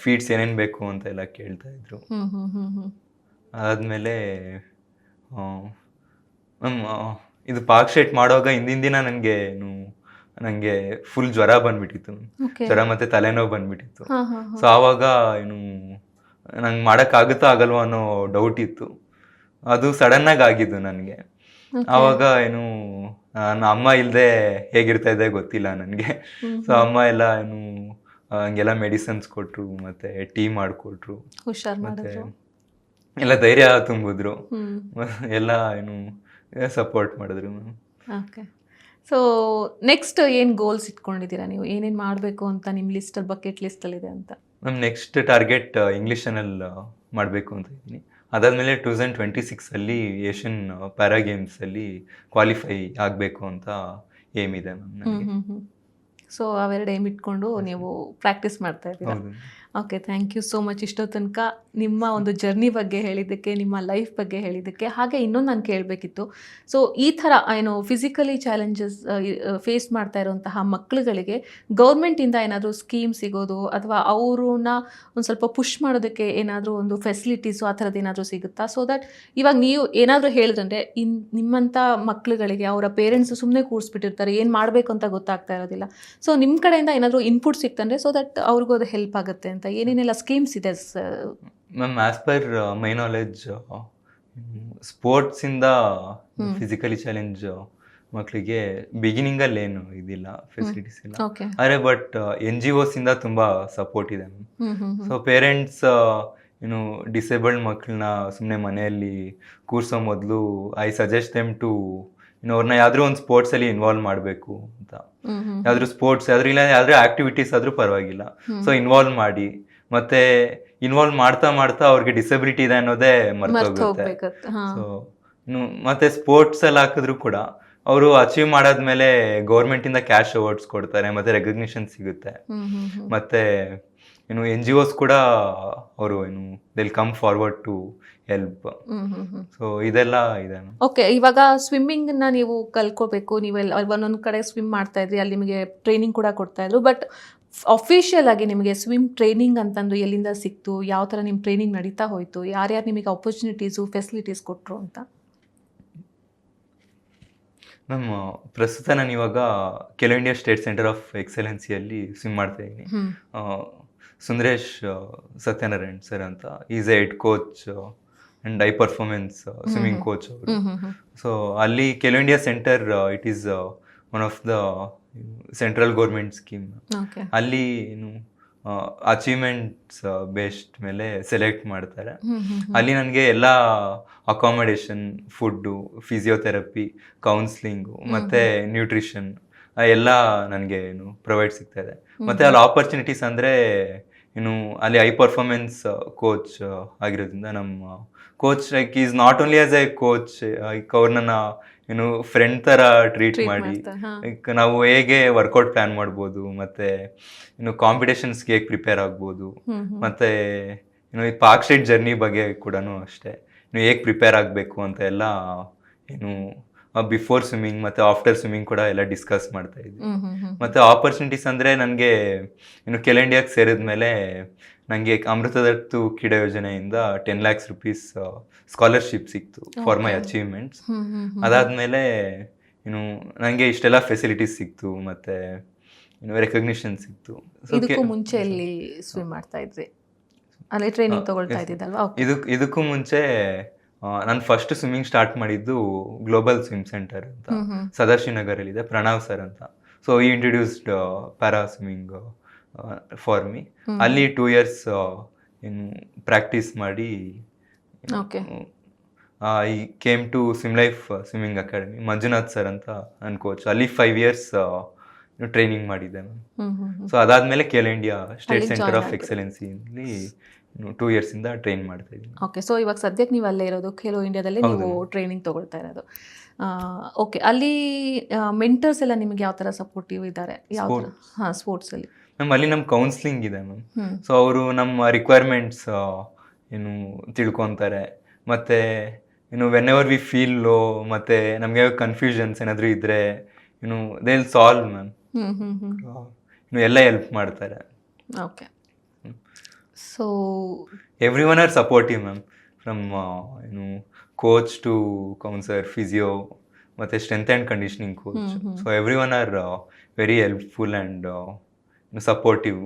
ಫೀಡ್ಸ್ ಏನೇನು ಬೇಕು ಅಂತ ಎಲ್ಲ ಕೇಳ್ತಾ ಇದ್ರು. ಅದಾದ್ಮೇಲೆ ಮ್ಯಾಮ್ ಇದು ಪಾಕ್ ಶೇಟ್ ಮಾಡುವಾಗ ಹಿಂದಿನ ದಿನ ನನಗೆ ಫುಲ್ ಜ್ವರ ಬಂದ್ಬಿಟ್ಟಿತ್ತು. ಜ್ವರ ಮತ್ತೆ ತಲೆನೋವು ಬಂದ್ಬಿಟ್ಟಿತ್ತು. ಸೊ ಆವಾಗ ಏನು ನಂಗೆ ಮಾಡೋಕ್ಕಾಗುತ್ತಾ ಆಗಲ್ವಾ ಅನ್ನೋ ಡೌಟ್ ಇತ್ತು. ಅದು ಸಡನ್ನಾಗಿ ಆಗಿದ್ದು ನನಗೆ. ಆವಾಗ ಏನು ನನ್ನ ಅಮ್ಮ ಇಲ್ಲದೆ ಹೇಗಿರ್ತಾ ಇದೆ ಗೊತ್ತಿಲ್ಲ ನನಗೆ. ಸೊ ಅಮ್ಮ ಎಲ್ಲ ಏನು ಹಂಗೆಲ್ಲ ಮೆಡಿಸನ್ಸ್ ಕೊಟ್ಟರು, ಮತ್ತೆ ಟೀ ಮಾಡಿಕೊಟ್ರು, ಮತ್ತೆ ಎಲ್ಲ ಧೈರ್ಯ ತುಂಬಿದ್ರು, ಎಲ್ಲ ಏನು ಸಪೋರ್ಟ್ ಮಾಡಿದ್ರು ಮ್ಯಾಮ್. ಓಕೆ. ಸೊ ನೆಕ್ಸ್ಟ್ ಏನು ಗೋಲ್ಸ್ ಇಟ್ಕೊಂಡಿದ್ದೀರಾ ನೀವು? ಏನೇನು ಮಾಡಬೇಕು ಅಂತ ನಿಮ್ಮ ಲಿಸ್ಟಲ್ಲಿ, ಬಕೆಟ್ ಲಿಸ್ಟಲ್ಲಿದೆ ಅಂತ? Ma'am next target English channel ಮಾಡಬೇಕು ಅಂತ ಇದ್ದೀನಿ. ಅದಾದಮೇಲೆ 2026 ಏಷ್ಯನ್ ಪ್ಯಾರಾ ಗೇಮ್ಸಲ್ಲಿ ಕ್ವಾಲಿಫೈ ಆಗಬೇಕು ಅಂತ ಏಮ್ ಇದೆ ಮ್ಯಾಮ್ ನನಗೆ. ಸೊ ಅವೆರಡು ಏಮ್ ಇಟ್ಕೊಂಡು ನೀವು ಪ್ರಾಕ್ಟೀಸ್ ಮಾಡ್ತಾ ಇದ್ದೀರಾ? Okay, thank you so much. ಇಷ್ಟೋ ತನಕ ನಿಮ್ಮ ಒಂದು ಜರ್ನಿ ಬಗ್ಗೆ ಹೇಳಿದ್ದಕ್ಕೆ, ನಿಮ್ಮ ಲೈಫ್ ಬಗ್ಗೆ ಹೇಳಿದ್ದಕ್ಕೆ. ಹಾಗೆ ಇನ್ನೊಂದು ನಾನು ಕೇಳಬೇಕಿತ್ತು. ಸೊ ಈ ಥರ ಏನು ಫಿಸಿಕಲಿ ಚಾಲೆಂಜಸ್ ಫೇಸ್ ಮಾಡ್ತಾ ಇರುವಂತಹ ಮಕ್ಕಳುಗಳಿಗೆ ಗೌರ್ಮೆಂಟಿಂದ ಏನಾದರೂ ಸ್ಕೀಮ್ ಸಿಗೋದು ಅಥವಾ ಅವ್ರನ್ನ ಒಂದು ಸ್ವಲ್ಪ ಪುಷ್ ಮಾಡೋದಕ್ಕೆ ಏನಾದರೂ ಒಂದು ಫೆಸಿಲಿಟೀಸು ಆ ಥರದ್ದು ಏನಾದರೂ ಸಿಗುತ್ತಾ? ಸೊ ದಟ್ ಇವಾಗ ನೀವು ಏನಾದರೂ ಹೇಳಿದ್ರೆ ನಿಮ್ಮಂಥ ಮಕ್ಕಳುಗಳಿಗೆ ಅವರ ಪೇರೆಂಟ್ಸು ಸುಮ್ಮನೆ ಕೂರಿಸ್ಬಿಟ್ಟಿರ್ತಾರೆ, ಏನು ಮಾಡಬೇಕು ಅಂತ ಗೊತ್ತಾಗ್ತಾ ಇರೋದಿಲ್ಲ. ಸೊ ನಿಮ್ಮ ಕಡೆಯಿಂದ ಏನಾದರೂ ಇನ್ಪುಟ್ ಸಿಕ್ತಂದರೆ ಸೊ ದಟ್ ಅವ್ರಿಗೂ ಅದು ಹೆಲ್ಪ್ ಆಗುತ್ತೆ ಅಂತ ಏನೇನೆಲ್ಲ ಸ್ಕೀಮ್ಸ್ ಇದೆ ma'am? As per my knowledge ಸ್ಪೋರ್ಟ್ಸಿಂದ ಫಿಸಿಕಲಿ ಚಾಲೆಂಜ್ ಮಕ್ಕಳಿಗೆ ಬಿಗಿನಿಂಗಲ್ಲಿ ಏನು ಇದಿಲ್ಲ, ಫೆಸಿಲಿಟೀಸ್ ಇಲ್ಲ. ಆದರೆ ಬಟ್ NGOs ಇಂದ ತುಂಬ ಸಪೋರ್ಟ್ ಇದೆ ಮ್ಯಾಮ್. ಸೊ ಪೇರೆಂಟ್ಸ್ ಏನು ಡಿಸೇಬಲ್ಡ್ ಮಕ್ಕಳನ್ನ ಸುಮ್ಮನೆ ಮನೆಯಲ್ಲಿ ಕೂರಿಸೋ ಮೊದಲು ಐ ಸಜೆಸ್ಟ್ ದೆಮ್ ಟು ಅವ್ರನ್ನ ಯಾವ್ದಾದ್ರು ಒಂದು ಸ್ಪೋರ್ಟ್ಸಲ್ಲಿ ಇನ್ವಾಲ್ವ್ ಮಾಡಬೇಕು ಅಂತ. ಯಾವ್ದಾದ್ರು ಸ್ಪೋರ್ಟ್ಸ್ ಇಲ್ಲ ಯಾವ್ದಾದ್ರು ಆಕ್ಟಿವಿಟೀಸ್ ಆದ್ರೂ ಪರವಾಗಿಲ್ಲ. ಸೊ ಇನ್ವಾಲ್ವ್ ಮಾಡಿ, ಮತ್ತೆ ಇನ್ವಾಲ್ವ್ ಮಾಡ್ತಾ ಮಾಡ್ತಾ ಅವ್ರಿಗೆ ಡಿಸಬಿಲಿಟಿ ಇದೆ ಅನ್ನೋದೇ ಮರ್ತೋಗುತ್ತೆ. ಸೊ ಮತ್ತೆ ಸ್ಪೋರ್ಟ್ಸ್ ಅಲ್ಲಿ ಹಾಕಿದ್ರು ಕೂಡ ಅವರು ಅಚೀವ್ ಮಾಡಾದ್ಮೇಲೆ ಗೌರ್ಮೆಂಟ್ ಇಂದ ಕ್ಯಾಶ್ ಅವಾರ್ಡ್ಸ್ ಕೊಡ್ತಾರೆ, ಮತ್ತೆ ರೆಕಗ್ನಿಷನ್ ಸಿಗುತ್ತೆ. ಮತ್ತೆ ಏನು NGOs ಕೂಡ ಅವರು ಏನು they'll come forward to help. So ಇದೆಲ್ಲ ಇದೆ. ಓಕೆ, ಇವಾಗ ಸ್ವಿಮ್ಮಿಂಗ್ನ ನೀವು ಕಲ್ಕೋಬೇಕು, ನೀವೆಲ್ಲ ಒಂದೊಂದು ಕಡೆ ಸ್ವಿಮ್ ಮಾಡ್ತಾ ಇದ್ರಿ, ಅಲ್ಲಿ ನಿಮಗೆ ಟ್ರೈನಿಂಗ್ ಕೂಡ ಕೊಡ್ತಾ ಇದ್ರು. ಬಟ್ ಅಫಿಷಿಯಲ್ ಆಗಿ ನಿಮಗೆ ಸ್ವಿಮ್ ಟ್ರೈನಿಂಗ್ ಅಂತಂದು ಎಲ್ಲಿಂದ ಸಿಕ್ತು? ಯಾವ ಥರ ನಿಮ್ಮ ಟ್ರೈನಿಂಗ್ ನಡೀತಾ ಹೋಯಿತು? ಯಾರ್ಯಾರು ನಿಮಗೆ ಆಪರ್ಚುನಿಟೀಸು ಫೆಸಿಲಿಟೀಸ್ ಕೊಟ್ಟರು ಅಂತ? ಮ್ಯಾಮ್ ಪ್ರಸ್ತುತ ನಾನು ಇವಾಗ Khelo India state centre of ಎಕ್ಸಲೆನ್ಸಿಯಲ್ಲಿ ಸ್ವಿಮ್ ಮಾಡ್ತಾ ಇದ್ದೀನಿ. ಸುಂದರೇಶ್ ಸತ್ಯನಾರಾಯಣ್ ಸರ್ ಅಂತ, is a head coach and high performance swimming coach ಅವರು. ಸೊ ಅಲ್ಲಿ Khelo India centre it is one of the central government scheme. ಅಲ್ಲಿ ಏನು ಅಚೀವ್ಮೆಂಟ್ಸ್ ಬೇಸ್ಡ್ ಮೇಲೆ ಸೆಲೆಕ್ಟ್ ಮಾಡ್ತಾರೆ. ಅಲ್ಲಿ ನನಗೆ ಎಲ್ಲ ಅಕಾಮಡೇಷನ್, ಫುಡ್ಡು, ಫಿಸಿಯೋಥೆರಪಿ, ಕೌನ್ಸ್ಲಿಂಗು ಮತ್ತೆ ನ್ಯೂಟ್ರಿಷನ್ ಎಲ್ಲ ನನಗೆ ಏನು ಪ್ರೊವೈಡ್ ಸಿಗ್ತಾ ಇದೆ. ಮತ್ತೆ ಅಲ್ಲಿ ಆಪರ್ಚುನಿಟೀಸ್ ಅಂದರೆ ಇನ್ನು ಅಲ್ಲಿ ಹೈ ಪರ್ಫಾರ್ಮೆನ್ಸ್ ಕೋಚ್ ಆಗಿರೋದ್ರಿಂದ ನಮ್ಮ coach like is not only as A coach, like ಅವ್ರನ್ನ ಏನು ಫ್ರೆಂಡ್ ಥರ ಟ್ರೀಟ್ ಮಾಡಿ ಲೈಕ್ ನಾವು ಹೇಗೆ ವರ್ಕೌಟ್ ಪ್ಲಾನ್ ಮಾಡ್ಬೋದು, ಮತ್ತೆ ಇನ್ನು ಕಾಂಪಿಟೇಷನ್ಸ್ಗೆ ಹೇಗೆ ಪ್ರಿಪೇರ್ ಆಗ್ಬೋದು, ಮತ್ತೆ ಇನ್ನು ಈ ಪಾರ್ಕ್ ಸ್ಟ್ರೀಟ್ ಜರ್ನಿ ಬಗ್ಗೆ ಕೂಡ ಅಷ್ಟೇ, ನೀವು ಹೇಗೆ ಪ್ರಿಪೇರ್ ಆಗಬೇಕು ಅಂತ ಎಲ್ಲ ಏನು ಬಿಫೋರ್ ಸ್ವಿಮ್ಮಿಂಗ್ ಮತ್ತು ಆಫ್ಟರ್ ಸ್ವಿಮ್ಮಿಂಗ್ ಕೂಡ ಎಲ್ಲ ಡಿಸ್ಕಸ್ ಮಾಡ್ತಾ ಇದ್ವಿ. ಮತ್ತು ಆಪರ್ಚುನಿಟೀಸ್ ಅಂದರೆ ನನಗೆ ಇನ್ನು ಖೇಲೋ ಇಂಡಿಯಾಗೆ ಸೇರಿದ್ಮೇಲೆ ನನಗೆ ಅಮೃತದತ್ತು ಕ್ರೀಡಾ ಯೋಜನೆಯಿಂದ 10 lakhs rupees ಸ್ಕಾಲರ್ಶಿಪ್ ಸಿಕ್ತು ಫಾರ್ ಮೈ ಅಚೀವ್ಮೆಂಟ್ಸ್. ಅದಾದಮೇಲೆ ಇನ್ನು ನನಗೆ ಇಷ್ಟೆಲ್ಲ ಫೆಸಿಲಿಟೀಸ್ ಸಿಕ್ತು, ಮತ್ತು ಇನ್ನು ರೆಕಗ್ನಿಷನ್ ಸಿಕ್ತು. ಇದಕ್ಕೂ ಮುಂಚೆ ಎಲ್ಲಿ ಸ್ವಿಮ್ ಮಾಡ್ತಾ ಇದ್ರಿ? ಅಲ್ಲಿ ಟ್ರೈನಿಂಗ್ ತಗೊಳ್ತಾ ಇದ್ದಿದ್ದಲ್ವಾ? ಇದಕ್ಕೂ ಮುಂಚೆ ನಾನು ಫಸ್ಟ್ ಸ್ವಿಮ್ಮಿಂಗ್ ಸ್ಟಾರ್ಟ್ ಮಾಡಿದ್ದು ಗ್ಲೋಬಲ್ ಸ್ವಿಮ್ ಸೆಂಟರ್ ಅಂತ ಸದಾಶಿವ್ ನಗರಲ್ಲಿದೆ, ಪ್ರಣವ್ ಸರ್ ಅಂತ. ಸೊ ಈ introduced para swimming for me. ಅಲ್ಲಿ 2 years ಏನು ಪ್ರಾಕ್ಟೀಸ್ ಮಾಡಿ I came to swim life swimming academy, Manjunath sir ಅಂತ ನನ್ನ ಕೋಚ್. ಅಲ್ಲಿ 5 years ಟ್ರೈನಿಂಗ್ ಮಾಡಿದ್ದೆ ನಾನು. ಸೊ ಅದಾದ್ಮೇಲೆ Khelo India state centre of ಎಕ್ಸಲೆನ್ಸಿಯಲ್ಲಿ 2 years ಇಂದ ಟ್ರೈನ್ ಮಾಡ್ತಾ ಇದ್ದೀನಿ. ಓಕೆ, ಸೊ ಇವಾಗ ಸದ್ಯಕ್ಕೆ ನೀವು ಅಲ್ಲೇ ಇರೋದು, ಖೇಲೋ ಇಂಡಿಯಾದಲ್ಲಿ ನೀವು ಟ್ರೈನಿಂಗ್ ತಗೊಳ್ತಾ ಇರೋದು. ಓಕೆ, ಅಲ್ಲಿ ಮೆಂಟರ್ಸ್ ಎಲ್ಲ ನಿಮಗೆ ಯಾವ ಥರ ಸಪೋರ್ಟಿವ್ ಇದ್ದಾರೆ? ಯಾವ ಥರ? ಹಾಂ, ಸ್ಪೋರ್ಟ್ಸಲ್ಲಿ ಅಲ್ಲಿ ನಮ್ಮ ಕೌನ್ಸಿಲಿಂಗ್ ಇದೆ ಮ್ಯಾಮ್. ಸೊ ಅವರು ನಮ್ಮ ರಿಕ್ವೈರ್ಮೆಂಟ್ಸ್ ಏನು ತಿಳ್ಕೊತಾರೆ, ಮತ್ತು ಇನ್ನು when ever we feel low, ಮತ್ತು ನಮಗೆ ಕನ್ಫ್ಯೂಷನ್ಸ್ ಏನಾದರೂ ಇದ್ದರೆ ಇನ್ನು ದೇ ವಿಲ್ ಸಾಲ್ವ್ ಮ್ಯಾಮ್. ಇನ್ನು ಎಲ್ಲ ಹೆಲ್ಪ್ ಮಾಡ್ತಾರೆ. Okay, so everyone are supportive ma'am, from ಏನು ಕೋಚ್ ಟು ಕೌನ್ಸಲರ್, ಫಿಸಿಯೋ, ಮತ್ತು strength and conditioning coach. So everyone are very helpful and supportive.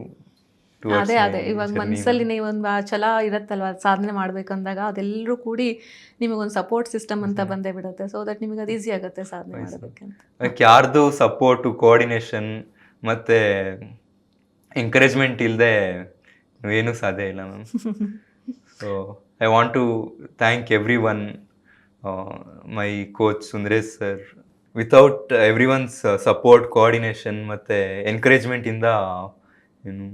ಅದೇ ಇವಾಗ ಮನಸ್ಸಲ್ಲಿ ಒಂದು ಛಲ ಇರುತ್ತಲ್ವ ಸಾಧನೆ ಮಾಡ್ಬೇಕಂದಾಗ, ಅದೆಲ್ಲರೂ ಕೂಡಿ ನಿಮಗೊಂದು ಸಪೋರ್ಟ್ ಸಿಸ್ಟಮ್ ಅಂತ ಬಂದೇ ಬಿಡುತ್ತೆ. ಸೊ ದಟ್ ನಿಮಗೆ ಅದು ಈಸಿ ಆಗುತ್ತೆ ಸಾಧನೆ ಮಾಡೋದಕ್ಕೆ. ಲೈಕ್ ಯಾರ್ದು ಸಪೋರ್ಟು, ಕೋಆರ್ಡಿನೇಷನ್ ಮತ್ತು ಎಂಕರೇಜ್ಮೆಂಟ್ ಇಲ್ಲದೆ ಏನೂ ಸಾಧ್ಯ ಇಲ್ಲ ma'am. So I want to thank everyone, my coach Sundaresh sir. Without everyone's support, coordination ಮತ್ತು ಎನ್ಕರೇಜ್ಮೆಂಟಿಂದ ಏನು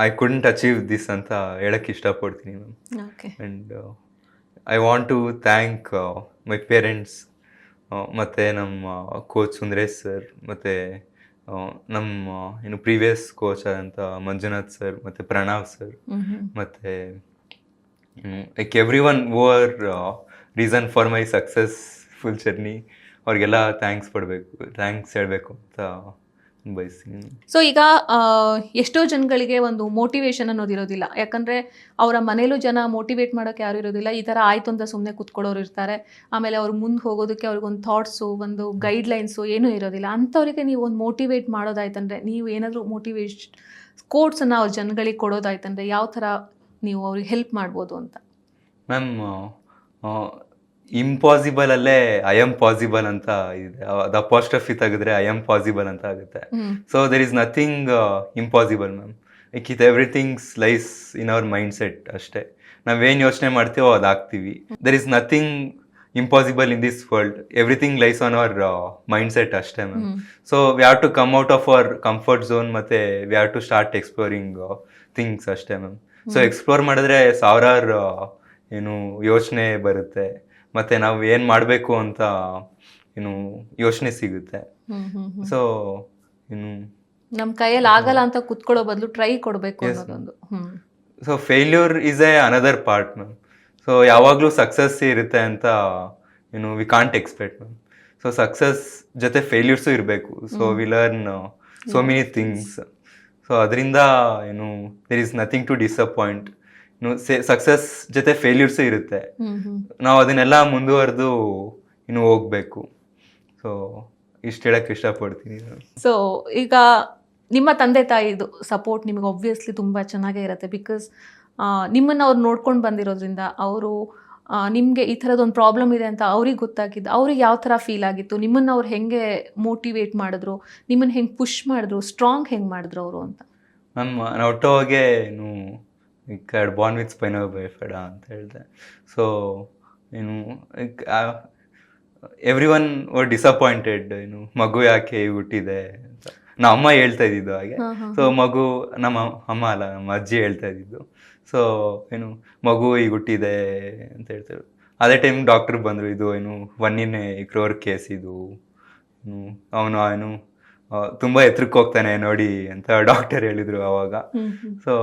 ಐ ಕುಡಂಟ್ ಅಚೀವ್ ದಿಸ್ ಅಂತ ಹೇಳಕ್ಕೆ ಇಷ್ಟಪಡ್ತೀನಿ ma'am. And I want to thank my parents, ಮತ್ತು ನಮ್ಮ ಕೋಚ್ ಸುಂದರೇಶ್ ಸರ್, ಮತ್ತು ನಮ್ಮ ಏನು ಪ್ರೀವಿಯಸ್ ಕೋಚ್ ಆದಂಥ ಮಂಜುನಾಥ್ ಸರ್, ಮತ್ತು ಪ್ರಣವ್ ಸರ್, ಮತ್ತು like every one who are reason for my successful journey, ಅವ್ರಿಗೆಲ್ಲ ಥ್ಯಾಂಕ್ಸ್ ಹೇಳಬೇಕು ಅಂತ ಬಯಸ್ತೀನಿ. ಸೊ ಈಗ ಎಷ್ಟೋ ಜನಗಳಿಗೆ ಒಂದು ಮೋಟಿವೇಶನ್ ಅನ್ನೋದು ಇರೋದಿಲ್ಲ, ಯಾಕಂದರೆ ಅವರ ಮನೇಲೂ ಜನ ಮೋಟಿವೇಟ್ ಮಾಡೋಕ್ಕೆ ಯಾರು ಇರೋದಿಲ್ಲ. ಈ ಥರ ಆಯಿತು ಅಂತ ಸುಮ್ಮನೆ ಕೂತ್ಕೊಳ್ಳೋರು ಇರ್ತಾರೆ. ಆಮೇಲೆ ಅವ್ರು ಮುಂದೆ ಹೋಗೋದಕ್ಕೆ ಅವ್ರಿಗೊಂದು ಥಾಟ್ಸು, ಒಂದು ಗೈಡ್ಲೈನ್ಸು ಏನೂ ಇರೋದಿಲ್ಲ. ಅಂಥವ್ರಿಗೆ ನೀವು ಒಂದು ಮೋಟಿವೇಟ್ ಮಾಡೋದಾಯ್ತಂದರೆ, ನೀವು ಏನಾದರೂ ಕೋಟ್ಸನ್ನು ಅವ್ರ ಜನಗಳಿಗೆ ಕೊಡೋದಾಯ್ತಂದರೆ ಯಾವ ಥರ ನೀವು ಅವ್ರಿಗೆ ಹೆಲ್ಪ್ ಮಾಡ್ಬೋದು ಅಂತ? ಮ್ಯಾಮ್, ಇಂಪಾಸಿಬಲ್ ಅಲ್ಲೇ ಐ ಆಮ್ ಪಾಸಿಬಲ್ ಅಂತ ಇದೆ. ಅದು ಅಪಾಸ್ಟ್ರಫಿ ತೆಗೆದ್ರೆ ಐ ಆಮ್ ಪಾಸಿಬಲ್ ಅಂತ ಆಗುತ್ತೆ. So there is nothing impossible ma'am. Like everythings lies in our mindset ಅಷ್ಟೇ. ನಾವೇನು ಯೋಚನೆ ಮಾಡ್ತೀವೋ ಅದಾಗ್ತೀವಿ. There is nothing impossible in this world. Everything lies on our mindset ಅಷ್ಟೇ ma'am. So we have to come out of our comfort zone, ಮತ್ತು we have to start exploring things ಅಷ್ಟೇ ಮ್ಯಾಮ್. ಸೊ ಎಕ್ಸ್ಪ್ಲೋರ್ ಮಾಡಿದ್ರೆ ಸಾವಿರಾರು ಏನು ಯೋಚನೆ ಬರುತ್ತೆ, ಮತ್ತು ನಾವು ಏನು ಮಾಡಬೇಕು ಅಂತ ಏನು ಯೋಚನೆ ಸಿಗುತ್ತೆ. ಸೊ ಇನ್ನು ನಮ್ಮ ಕೈಯಲ್ಲಿ ಆಗಲ್ಲ ಅಂತ ಕುತ್ಕೊಳ್ಳೋ ಬದಲು ಟ್ರೈ ಕೊಡಬೇಕು ಅನ್ನೋದೊಂದು. So failure is a another part ma'am. So ಯಾವಾಗಲೂ ಸಕ್ಸಸ್ ಇರುತ್ತೆ ಅಂತ ಏನು we can't expect ma'am. So success ಜೊತೆ ಫೇಲ್ಯೂರ್ಸು ಇರಬೇಕು. So we learn so many things. So ಅದರಿಂದ ಏನು there is nothing to disappoint. Success ಜೊತೆ ಫೇಲ್ಯೂರ್ಸು ಇರುತ್ತೆ, ನಾವು ಅದನ್ನೆಲ್ಲ ಮುಂದುವರೆದು ಇನ್ನು ಹೋಗ್ಬೇಕು. ಸೊ ಇಷ್ಟು ಹೇಳಕ್ಕೆ ಇಷ್ಟಪಡ್ತೀನಿ. ಸೊ ಈಗ ನಿಮ್ಮ ತಂದೆ ತಾಯಿದು ಸಪೋರ್ಟ್ ನಿಮಗೆ ಒಬ್ವಿಯಸ್ಲಿ ತುಂಬ ಚೆನ್ನಾಗೇ ಇರುತ್ತೆ. ಬಿಕಾಸ್ ನಿಮ್ಮನ್ನು ಅವ್ರು ನೋಡ್ಕೊಂಡು ಬಂದಿರೋದ್ರಿಂದ, ಅವರು ನಿಮಗೆ ಈ ಥರದೊಂದು ಪ್ರಾಬ್ಲಮ್ ಇದೆ ಅಂತ ಅವ್ರಿಗೆ ಗೊತ್ತಾಗಿದ್ದು, ಅವ್ರಿಗೆ ಯಾವ ಥರ ಫೀಲ್ ಆಗಿತ್ತು, ನಿಮ್ಮನ್ನು ಅವ್ರು ಹೆಂಗೆ ಮೋಟಿವೇಟ್ ಮಾಡಿದ್ರು, ನಿಮ್ಮನ್ನು ಹೆಂಗೆ ಪುಷ್ ಮಾಡಿದ್ರು, ಸ್ಟ್ರಾಂಗ್ ಹೆಂಗೆ ಮಾಡಿದ್ರು ಅವರು ಅಂತ? ಮ್ಯಾಮ್, ನಾನು ಒಟ್ಟೋಗೆ ಏನು ಬಾರ್ನ್ ವಿತ್ ಸ್ಪೈನಲ್ ಬೈಫೆಡಾ ಅಂತ ಹೇಳಿದೆ. ಸೊ ಏನು ಎವ್ರಿ ಒನ್ ವರ್ ಡಿಸಪಾಯಿಂಟೆಡ್, ಏನು ಮಗು ಯಾಕೆ ಹುಟ್ಟಿದೆ ಅಂತ. ನಮ್ಮ ಅಮ್ಮ ಹೇಳ್ತಾ ಇದ್ದಿದ್ದು ಹಾಗೆ. ಹಾ, ಹಾ. ಸೊ ಮಗು, ನಮ್ಮ ಅಮ್ಮ ಅಲ್ಲ, ನಮ್ಮ ಅಜ್ಜಿ ಹೇಳ್ತಾ ಇದ್ದಿದ್ದು. ಸೊ ಏನು ಮಗು ಈಗ ಹುಟ್ಟಿದೆ ಅಂತ ಹೇಳ್ತಾರೆ. ಅದೇ ಟೈಮ್ ಡಾಕ್ಟರ್ ಬಂದರು, ಇದು ಏನು 1 crore ಕೇಸ್ ಇದು, ಅವನು ಏನು ತುಂಬ ಎತ್ತರಕ್ಕೆ ಹೋಗ್ತಾನೆ ನೋಡಿ ಅಂತ ಡಾಕ್ಟರ್ ಹೇಳಿದರು ಅವಾಗ. ಸೊ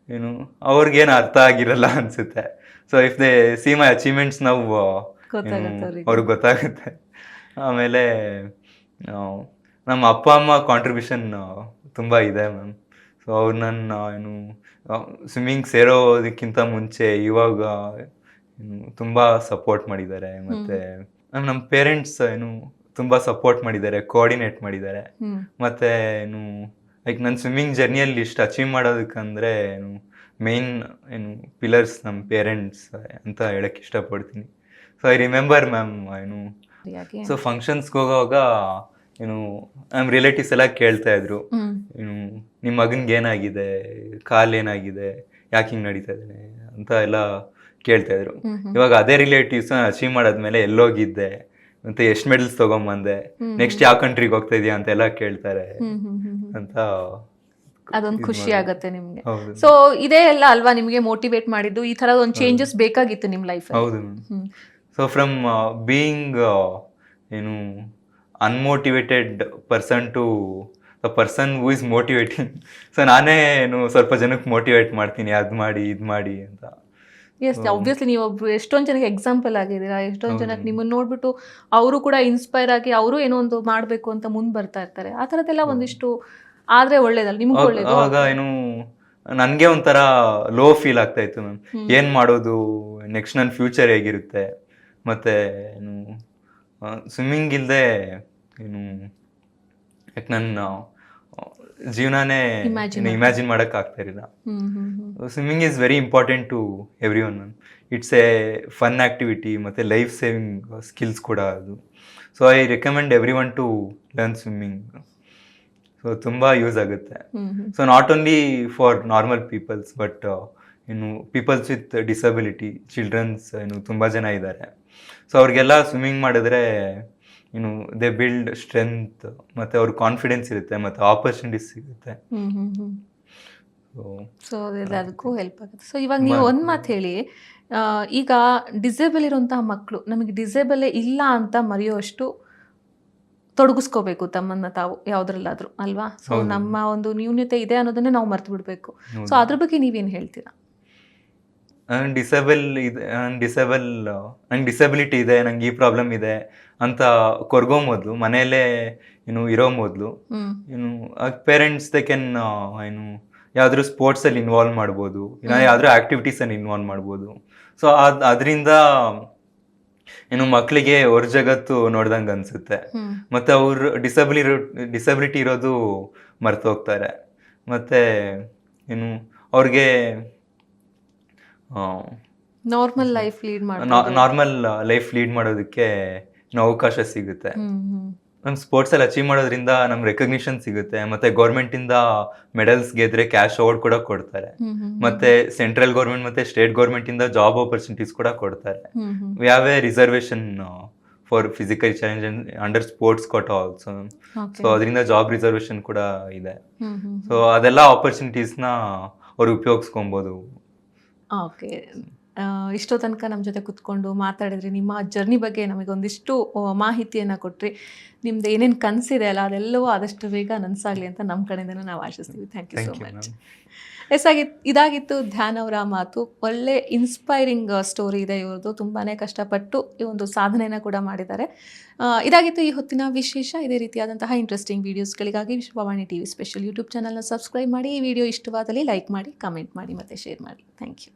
ಏನು ಅವ್ರಿಗೇನು ಅರ್ಥ ಆಗಿರಲ್ಲ ಅನ್ಸುತ್ತೆ. So if they see my achievements ನಾವು ಅವ್ರಿಗೆ ಗೊತ್ತಾಗುತ್ತೆ. ಆಮೇಲೆ ನಮ್ಮ ಅಪ್ಪ ಅಮ್ಮ ಕಾಂಟ್ರಿಬ್ಯೂಷನ್ ತುಂಬ ಇದೆ ಮ್ಯಾಮ್. ಸೊ ಅವ್ರು ನನ್ನ ಏನು ಸ್ವಿಮ್ಮಿಂಗ್ ಸೇರೋದಕ್ಕಿಂತ ಮುಂಚೆ ಇವಾಗ ತುಂಬ ಸಪೋರ್ಟ್ ಮಾಡಿದ್ದಾರೆ. ಮತ್ತು ನಮ್ಮ ಪೇರೆಂಟ್ಸ್ ಏನು ತುಂಬ ಸಪೋರ್ಟ್ ಮಾಡಿದ್ದಾರೆ, ಕೋಆರ್ಡಿನೇಟ್ ಮಾಡಿದ್ದಾರೆ. ಮತ್ತು ಏನು ಲೈಕ್ ನನ್ನ ಸ್ವಿಮ್ಮಿಂಗ್ ಜರ್ನಿಯಲ್ಲಿ ಇಷ್ಟು ಅಚೀವ್ ಮಾಡೋದಕ್ಕಂದರೆ ಏನು ಮೇನ್ ಏನು ಪಿಲ್ಲರ್ಸ್ ನಮ್ಮ ಪೇರೆಂಟ್ಸ್ ಅಂತ ಹೇಳಕ್ಕೆ ಇಷ್ಟಪಡ್ತೀನಿ. ಸೊ ಐ ರಿಮೆಂಬರ್ ಮ್ಯಾಮ್ ಏನು ಸೊ ಫಂಕ್ಷನ್ಸ್ಗೆ ಹೋಗೋವಾಗ ಏನು ನಮ್ಮ ರಿಲೇಟಿವ್ಸ್ ಎಲ್ಲ ಕೇಳ್ತಾ ಇದ್ರು, ಏನು ನಿಮ್ಮ ಮಗನ್ಗೆ ಏನಾಗಿದೆ, ಕಾಲು ಏನಾಗಿದೆ, ಯಾಕೆ ಹಿಂಗೆ ನಡೀತಾ ಇದ್ದಾನೆ ಅಂತ ಎಲ್ಲ ಕೇಳ್ತಾ ಇದ್ರು. ಇವಾಗ ಅದೇ ರಿಲೇಟಿವ್ಸ್ ಅಚೀವ್ ಮಾಡಾದ್ಮೇಲೆ ಎಲ್ಲೋಗಿದ್ದೆ ಮತ್ತೆ ಎಷ್ಟು ಮೆಡಲ್ಸ್ ತಗೊಂಬಂದೆ, ನೆಕ್ಸ್ಟ್ ಯಾವ ಕಂಟ್ರಿಗೆ ಹೋಗ್ತಾ ಇದೀಯಾ ಅಂತ ಎಲ್ಲ ಕೇಳ್ತಾರೆ ಅಂತ. ಅದೊಂದು ಖುಷಿ ಆಗತ್ತೆ ನಿಮ್ಗೆ. ಸೊ ಇದೇ ಎಲ್ಲ ಅಲ್ವಾ ನಿಮ್ಗೆ ಮೋಟಿವೇಟ್ ಮಾಡಿದ್ದು, ಈ ತರ ಒಂದು ಚೇಂಜಸ್ ಬೇಕಾಗಿತ್ತು ನಿಮ್ ಲೈಫ್? ಹೌದು. ಸೊ ಫ್ರಮ್ ಬೀಯಿಂಗ್ ಏನು unmotivated person to the person who is motivating. So ನಾನೇ ಏನು ಸ್ವಲ್ಪ ಜನಕ್ಕೆ ಮೋಟಿವೇಟ್ ಮಾಡ್ತೀನಿ, ಅದ್ ಮಾಡಿ ಇದ್ ಮಾಡಿ ಅಂತ. ಎಸ್, ಆಬ್ವಿಯಸ್ಲಿ ನೀವು ಒಬ್ರು ಎಷ್ಟೊಂದು ಜನಕ್ಕೆ ಎಕ್ಸಾಂಪಲ್ ಆಗಿದ್ದೀರಾ. ಎಷ್ಟೊಂದು ಜನಕ್ಕೆ ನಿಮ್ಮನ್ನ ನೋಡ್ಬಿಟ್ಟು ಅವರು ಕೂಡ ಇನ್ಸ್ಪೈರ್ ಆಗಿ ಅವರು ಏನೋ ಒಂದು ಮಾಡಬೇಕು ಅಂತ ಮುಂದೆ ಬರ್ತಾ ಇರ್ತಾರೆ. ಆ ಥರದ್ದೆಲ್ಲ ಒಂದಿಷ್ಟು ಆದ್ರೆ ಒಳ್ಳೇದಲ್ಲ, ನಿಮ್ಗೆ ಒಳ್ಳೇದು. ಅವಾಗ ಏನು ನನಗೆ ಒಂಥರ ಲೋ ಫೀಲ್ ಆಗ್ತಾ ಇತ್ತು ಮ್ಯಾಮ್. ಏನು ಮಾಡೋದು ನೆಕ್ಸ್ಟ್, ನನ್ನ ಫ್ಯೂಚರ್ ಹೇಗಿರುತ್ತೆ, ಮತ್ತೆ ಏನು ಸ್ವಿಮ್ಮಿಂಗ್ ಇಲ್ಲದೆ ಏನು ಯಾಕೆ ನನ್ನ ಜೀವನನೇ ಇಮ್ಯಾಜಿನ್ ಮಾಡಕ್ ಆಗ್ತಾ ಇರಲಿಲ್ಲ. Swimming is very important to everyone. It's a fun activity ಮತ್ತೆ ಲೈಫ್ ಸೇವಿಂಗ್ ಸ್ಕಿಲ್ಸ್ ಕೂಡ ಅದು. So I recommend everyone to learn swimming. So ತುಂಬ ಯೂಸ್ ಆಗುತ್ತೆ. So not only for normal peoples but ಇನ್ನು ಪೀಪಲ್ಸ್ ವಿತ್ ಡಿಸಬಿಲಿಟಿ, ಚಿಲ್ಡ್ರನ್ಸ್ ಏನು ತುಂಬ ಜನ ಇದ್ದಾರೆ. ಸೊ ಅವ್ರಿಗೆಲ್ಲ ಸ್ವಿಮ್ಮಿಂಗ್ ಮಾಡಿದ್ರೆ ಏನು ದೇ ಬಿಲ್ಡ್ ಸ್ಟ್ರೆಂತ್, ಮತ್ತೆ ಅವ್ರ ಕಾನ್ಫಿಡೆನ್ಸ್ ಇರುತ್ತೆ, ಮತ್ತೆ ಆಪರ್ಚುನಿಟೀಸ್ ಸಿಗುತ್ತೆ. ಸೊ ಅದೆಲ್ಲದಕ್ಕೂ ಹೆಲ್ಪ್ ಆಗುತ್ತೆ. ಸೊ ಇವಾಗ ನೀವು ಒಂದು ಮಾತು ಹೇಳಿ, ಈಗ ಡಿಸೇಬಲ್ ಇರುವಂತಹ ಮಕ್ಕಳು ನಮಗೆ ಡಿಸೇಬಲೇ ಇಲ್ಲ ಅಂತ ಮರೆಯೋಷ್ಟು ತೊಡಗಿಸ್ಕೋಬೇಕು ತಮ್ಮನ್ನ ತಾವು ಯಾವುದ್ರಲ್ಲಾದ್ರೂ ಅಲ್ವಾ? ಸೊ ನಮ್ಮ ಒಂದು ನ್ಯೂನ್ಯತೆ ಇದೆ ಅನ್ನೋದನ್ನೇ ನಾವು ಮರ್ತು ಬಿಡಬೇಕು. ಸೊ ಅದ್ರ ಬಗ್ಗೆ ನೀವೇನು ಹೇಳ್ತೀರಾ? ನಂಗೆ ಡಿಸಬಿಲಿಟಿ ಇದೆ, ನಂಗೆ ಈ ಪ್ರಾಬ್ಲಮ್ ಇದೆ ಅಂತ ಕೊರ್ಗೋ ಮೊದಲು, ಮನೆಯಲ್ಲೇ ಏನು ಇರೋ ಮೊದಲು ಏನು ಪೇರೆಂಟ್ಸ್ ದೇ ಕ್ಯಾನ್ ಏನು ಯಾವ್ದಾದ್ರು ಸ್ಪೋರ್ಟ್ಸಲ್ಲಿ ಇನ್ವಾಲ್ವ್ ಮಾಡ್ಬೋದು, ಯಾವ್ದಾದ್ರು ಆಕ್ಟಿವಿಟೀಸಲ್ಲಿ ಇನ್ವಾಲ್ವ್ ಮಾಡ್ಬೋದು. ಸೊ ಅದರಿಂದ ಏನು ಮಕ್ಕಳಿಗೆ ಹೊರ ಜಗತ್ತು ನೋಡ್ದಂಗೆ ಅನ್ಸುತ್ತೆ. ಮತ್ತೆ ಅವರು ಡಿಸಬಿಲಿಟಿ ಇರೋದು ಮರ್ತು ಹೋಗ್ತಾರೆ. ಮತ್ತೆ ಏನು ಅವ್ರಿಗೆ ನಾರ್ಮಲ್ ಲೈಫ್ ಲೀಡ್ ಮಾಡೋದಕ್ಕೆ ಅವಕಾಶ ಸಿಗುತ್ತೆ. ನಮ್ಮ ಸ್ಪೋರ್ಟ್ಸಲ್ಲಿ ಅಚೀವ್ ಮಾಡೋದ್ರಿಂದ ನಮ್ಗೆ ರೆಕಗ್ನಿಷನ್ ಸಿಗುತ್ತೆ. ಮತ್ತೆ ಗೌರ್ಮೆಂಟಿಂದ ಮೆಡಲ್ಸ್ ಗೆದ್ರೆ ಕ್ಯಾಶ್ ಅವಾರ್ಡ್ ಕೂಡ ಕೊಡ್ತಾರೆ. ಮತ್ತೆ ಸೆಂಟ್ರಲ್ ಗೌರ್ಮೆಂಟ್ ಮತ್ತೆ ಸ್ಟೇಟ್ ಗೌರ್ಮೆಂಟ್ ಇಂದ ಜಾಬ್ ಆಪರ್ಚುನಿಟೀಸ್ ಕೂಡ ಕೊಡ್ತಾರೆ. We have A reservation for physical challenge under sports Kota also. So ಅದರಿಂದ ಜಾಬ್ ರಿಸರ್ವೇಶನ್ ಕೂಡ ಇದೆ. ಸೊ ಅದೆಲ್ಲ ಆಪರ್ಚುನಿಟೀಸ್ನ ಅವ್ರು ಉಪಯೋಗಿಸ್ಕೊಬೋದು. ಓಕೆ, ಇಷ್ಟೋ ತನಕ ನಮ್ಮ ಜೊತೆ ಕುತ್ಕೊಂಡು ಮಾತಾಡಿದ್ರಿ, ನಿಮ್ಮ ಜರ್ನಿ ಬಗ್ಗೆ ನಮಗೆ ಒಂದಿಷ್ಟು ಮಾಹಿತಿಯನ್ನು ಕೊಟ್ರಿ. ನಿಮ್ದು ಏನೇನು ಕನಸಿದೆ ಅಲ್ಲ ಅದೆಲ್ಲವೂ ಆದಷ್ಟು ಬೇಗ ನನಸಾಗಲಿ ಅಂತ ನಮ್ಮ ಕಡೆಯಿಂದ ನಾವು ಆಶಿಸ್ತೀವಿ. Thank you so much. ಇದಾಗಿತ್ತು ಧ್ಯಾನ್ ಅವರ ಮಾತು. ಒಳ್ಳೆ ಇನ್ಸ್ಪೈರಿಂಗ್ ಸ್ಟೋರಿ ಇದೆ ಇವ್ರದ್ದು. ತುಂಬಾ ಕಷ್ಟಪಟ್ಟು ಈ ಒಂದು ಸಾಧನೆಯನ್ನು ಕೂಡ ಮಾಡಿದ್ದಾರೆ. ಇದಾಗಿತ್ತು ಈ ಹೊತ್ತಿನ ವಿಶೇಷ. ಇದೇ ರೀತಿಯಾದಂತಹ ಇಂಟ್ರೆಸ್ಟಿಂಗ್ ವೀಡಿಯೋಸ್ಗಳಿಗಾಗಿ ವಿಶ್ವವಾಣಿ ಟಿವಿ ಸ್ಪೆಷಲ್ ಯೂಟ್ಯೂಬ್ ಚಾನಲ್ನ ಸಬ್ಸ್ಕ್ರೈಬ್ ಮಾಡಿ. ಈ ವಿಡಿಯೋ ಇಷ್ಟವಾದಲ್ಲಿ ಲೈಕ್ ಮಾಡಿ, ಕಮೆಂಟ್ ಮಾಡಿ ಮತ್ತು ಶೇರ್ ಮಾಡಿ. Thank you.